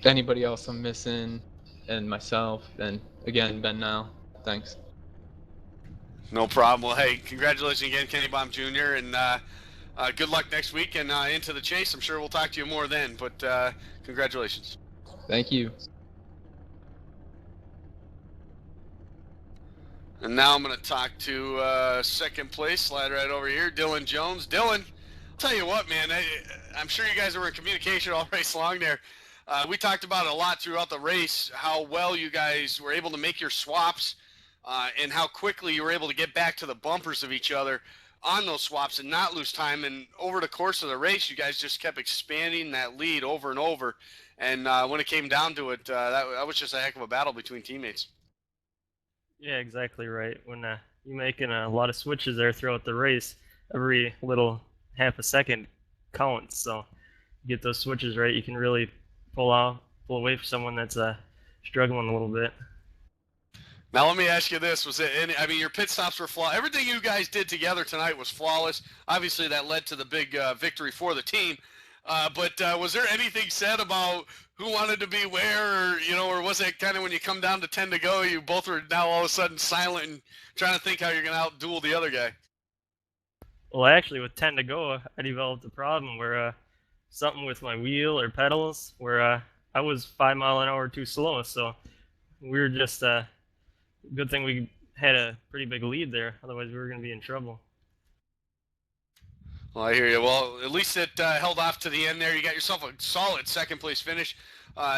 anybody else I'm missing, and myself, and again, Ben Nile. Thanks. No problem. Well, hey, congratulations again, Kenny Baum Jr., and good luck next week and into the chase. I'm sure we'll talk to you more then, but congratulations. Thank you. And now I'm going to talk to second place, slide right over here, Dylan Jones. Dylan, I'll tell you what, man, I'm sure you guys were in communication all race long there. We talked about it a lot throughout the race, how well you guys were able to make your swaps and how quickly you were able to get back to the bumpers of each other on those swaps and not lose time. And over the course of the race, you guys just kept expanding that lead over and over. And when it came down to it, that was just a heck of a battle between teammates. Yeah, exactly right. When you're making a lot of switches there throughout the race, every little half a second counts. So you get those switches right, you can really pull away from someone that's struggling a little bit. Now let me ask you this: was it? I mean, your pit stops were flawless. Everything you guys did together tonight was flawless. Obviously, that led to the big victory for the team. But was there anything said about who wanted to be where, or was it kind of when you come down to 10 to go, you both were now all of a sudden silent and trying to think how you're going to outduel the other guy? Well, actually, with 10 to go, I developed a problem where something with my wheel or pedals where I was 5 miles an hour too slow. So we were just good thing we had a pretty big lead there. Otherwise, we were going to be in trouble. Well, I hear you. Well, at least it held off to the end there. You got yourself a solid second place finish.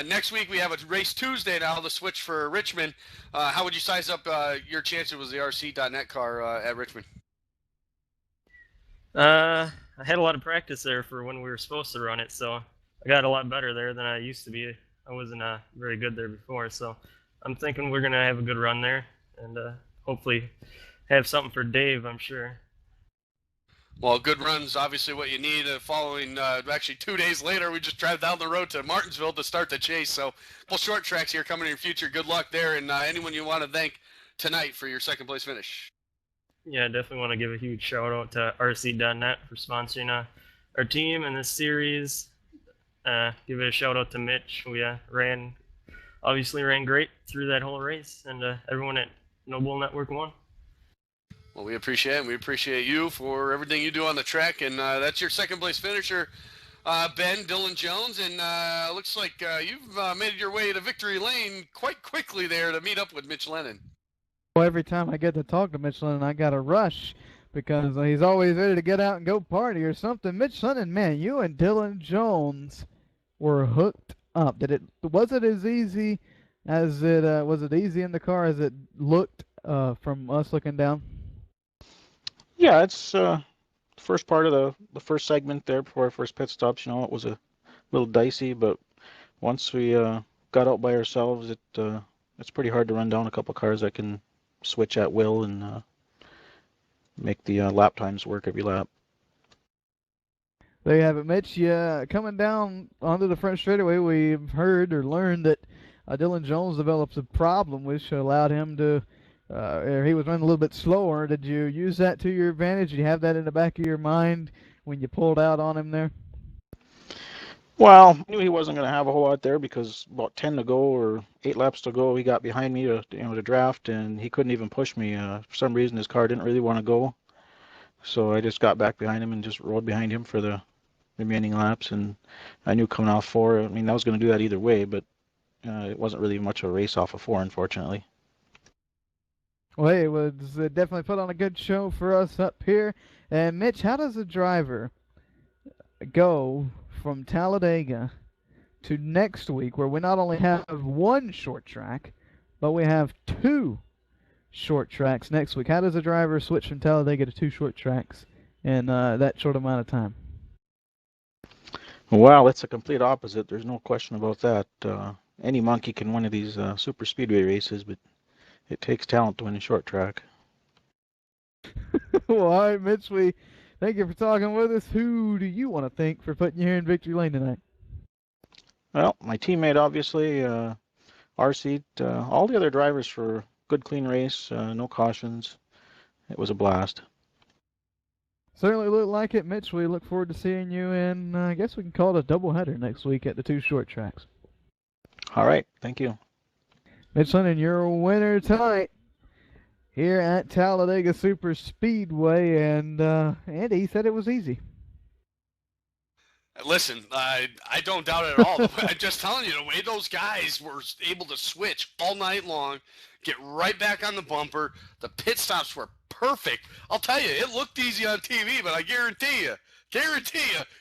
Next week we have a race Tuesday now, the switch for Richmond. How would you size up your chances with the RC.net car at Richmond? I had a lot of practice there for when we were supposed to run it, so I got a lot better there than I used to be. I wasn't very good there before, so I'm thinking we're going to have a good run there and hopefully have something for Dave, I'm sure. Well, good run's obviously what you need. Following, actually 2 days later, we just drive down the road to Martinsville to start the chase. So, well, short tracks here coming in your future. Good luck there, and anyone you want to thank tonight for your second place finish. Yeah, I definitely want to give a huge shout out to RC.net for sponsoring our team in this series. Give a shout out to Mitch. We obviously ran great through that whole race, and everyone at Noble Network 1. Well, we appreciate it, and we appreciate you for everything you do on the track, and that's your second place finisher, Ben Dylan Jones, and looks like you've made your way to victory lane quite quickly there to meet up with Mitch Lennon. Well, every time I get to talk to Mitch Lennon, I got to rush because he's always ready to get out and go party or something. Mitch Lennon, man, you and Dylan Jones were hooked up. Was it as easy as it was it easy in the car as it looked from us looking down? Yeah, it's the first part of the first segment there before our first pit stops. It was a little dicey, but once we got out by ourselves, it's pretty hard to run down a couple cars that can switch at will and make the lap times work every lap. There you have it, Mitch. Yeah, coming down onto the front straightaway, we've heard or learned that Dylan Jones developed a problem which allowed him to. He was running a little bit slower. Did you use that to your advantage? Did you have that in the back of your mind when you pulled out on him there? Well, I knew he wasn't going to have a whole lot there because about 10 to go or 8 laps to go, he got behind me to draft, and he couldn't even push me. For some reason, his car didn't really want to go, so I just got back behind him and just rode behind him for the remaining laps. And I knew coming off 4, I mean, I was going to do that either way, but it wasn't really much of a race off of 4, unfortunately. Well, it was definitely put on a good show for us up here. And Mitch, how does a driver go from Talledega to next week where we not only have one short track, but we have 2 short tracks next week. How does a driver switch from Talledega to 2 short tracks in that short amount of time? Well, it's a complete opposite. There's no question about that. Any monkey can win one of these super speedway races, but it takes talent to win a short track. Well, all right, Mitch, we thank you for talking with us. Who do you want to thank for putting you here in victory lane tonight? Well, my teammate, obviously, R-Seat, all the other drivers for good, clean race, no cautions. It was a blast. Certainly looked like it, Mitch. We look forward to seeing you in, I guess we can call it a doubleheader next week at the 2 short tracks. All right, thank you. Mitch Lennon, your winner tonight here at Talledega Super Speedway, and Andy, he said it was easy. Listen, I don't doubt it at all. I'm just telling you, the way those guys were able to switch all night long, get right back on the bumper, the pit stops were perfect. I'll tell you, it looked easy on TV, but I guarantee you,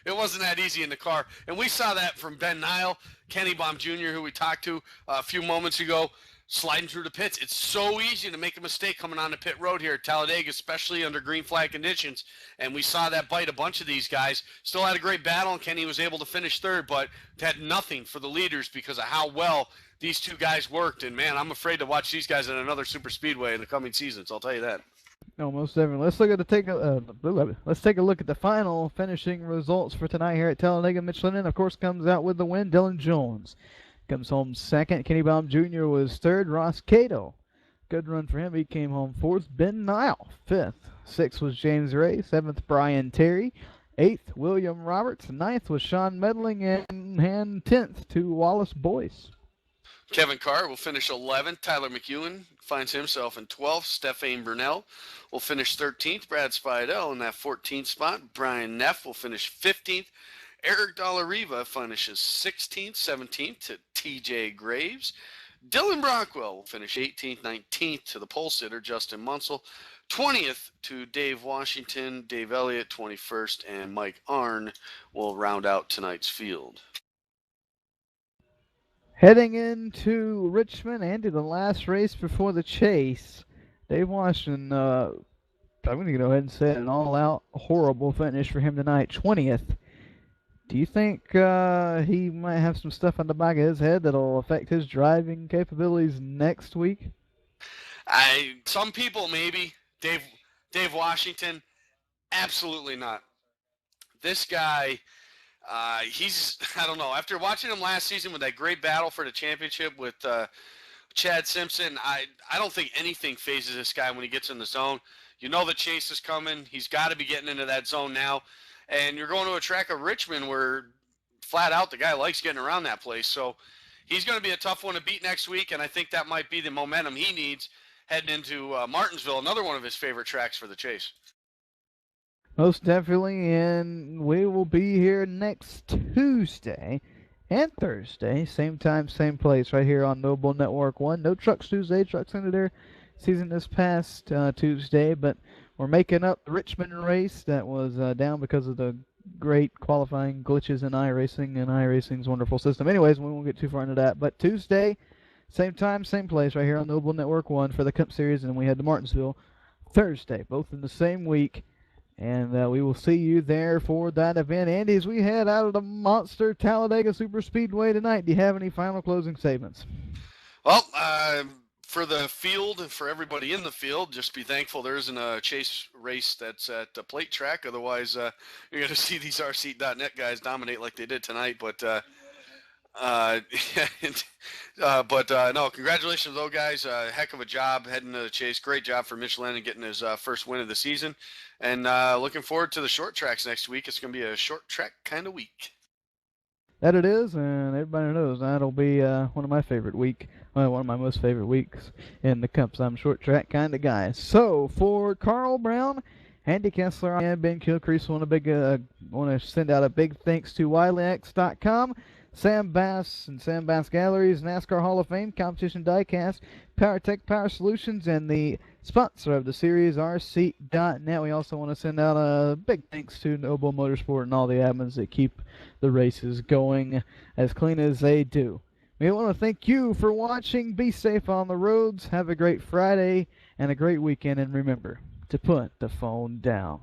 it wasn't that easy in the car. And we saw that from Ben Nile, Kenny Baum Jr., who we talked to a few moments ago, sliding through the pits. It's so easy to make a mistake coming on the pit road here at Talledega, especially under green flag conditions. And we saw that bite a bunch of these guys. Still had a great battle, and Kenny was able to finish third, but had nothing for the leaders because of how well these two guys worked. And, man, I'm afraid to watch these guys in another super speedway in the coming seasons. I'll tell you that. No, most definitely. Let's take a look at the final finishing results for tonight here at Talledega. Mitch Lennon, of course, comes out with the win. Dylan Jones comes home second. Kenny Baum Jr. was third. Ross Cato, good run for him. He came home fourth. Ben Nile, fifth. Sixth was James Ray. Seventh, Brian Terry. Eighth, William Roberts. Ninth was Sean Medling. And 10th to Wallace Boyce. Kevin Carr will finish 11th. Tyler McEwen finds himself in 12th. Stephane Burnell will finish 13th. Brad Spidell in that 14th spot. Brian Neff will finish 15th. Eric Dallariva finishes 16th, 17th to TJ Graves. Dylan Brockwell will finish 18th, 19th to the pole sitter, Justin Munsell. 20th to Dave Washington, Dave Elliott, 21st, and Mike Arnn will round out tonight's field. Heading into Richmond, Andy, the last race before the chase. Dave Washington, I'm going to go ahead and say an all-out horrible finish for him tonight, 20th. Do you think he might have some stuff on the back of his head that'll affect his driving capabilities next week? Some people maybe. Dave Washington, absolutely not. This guy, I don't know. After watching him last season with that great battle for the championship with Chad Simpson, I don't think anything phases this guy when he gets in the zone. You know the chase is coming. He's got to be getting into that zone now. And you're going to a track of Richmond where flat out the guy likes getting around that place. So he's going to be a tough one to beat next week, and I think that might be the momentum he needs heading into Martinsville, another one of his favorite tracks for the chase. Most definitely, and we will be here next Tuesday and Thursday, same time, same place, right here on Noble Network 1. No Trucks Tuesday. Trucks ended their season this past Tuesday, but we're making up the Richmond race that was down because of the great qualifying glitches in iRacing and iRacing's wonderful system. Anyways, we won't get too far into that, but Tuesday, same time, same place, right here on Noble Network 1 for the Cup Series, and we head to Martinsville Thursday, both in the same week. And we will see you there for that event. Andy, as we head out of the monster Talledega Super Speedway tonight, do you have any final closing statements? Well, for the field and for everybody in the field, just be thankful there isn't a chase race that's at the plate track. Otherwise, you're going to see these RC.net guys dominate like they did tonight. But no, congratulations to those guys. Heck of a job heading to the chase. Great job for Mitch Lennon getting his first win of the season. And looking forward to the short tracks next week. It's going to be a short track kind of week. That it is, and everybody knows that'll be one of my most favorite weeks in the Cups. I'm a short track kind of guy. So for Carl Brown, Andy Kessler, and Ben Kilcrease, want to send out a big thanks to WileyX.com, Sam Bass and Sam Bass Galleries, NASCAR Hall of Fame, Competition Diecast, PowerTech Power Solutions, and the sponsor of the series, RC.net. We also want to send out a big thanks to Noble Motorsport and all the admins that keep the races going as clean as they do. We want to thank you for watching. Be safe on the roads. Have a great Friday and a great weekend. And remember to put the phone down.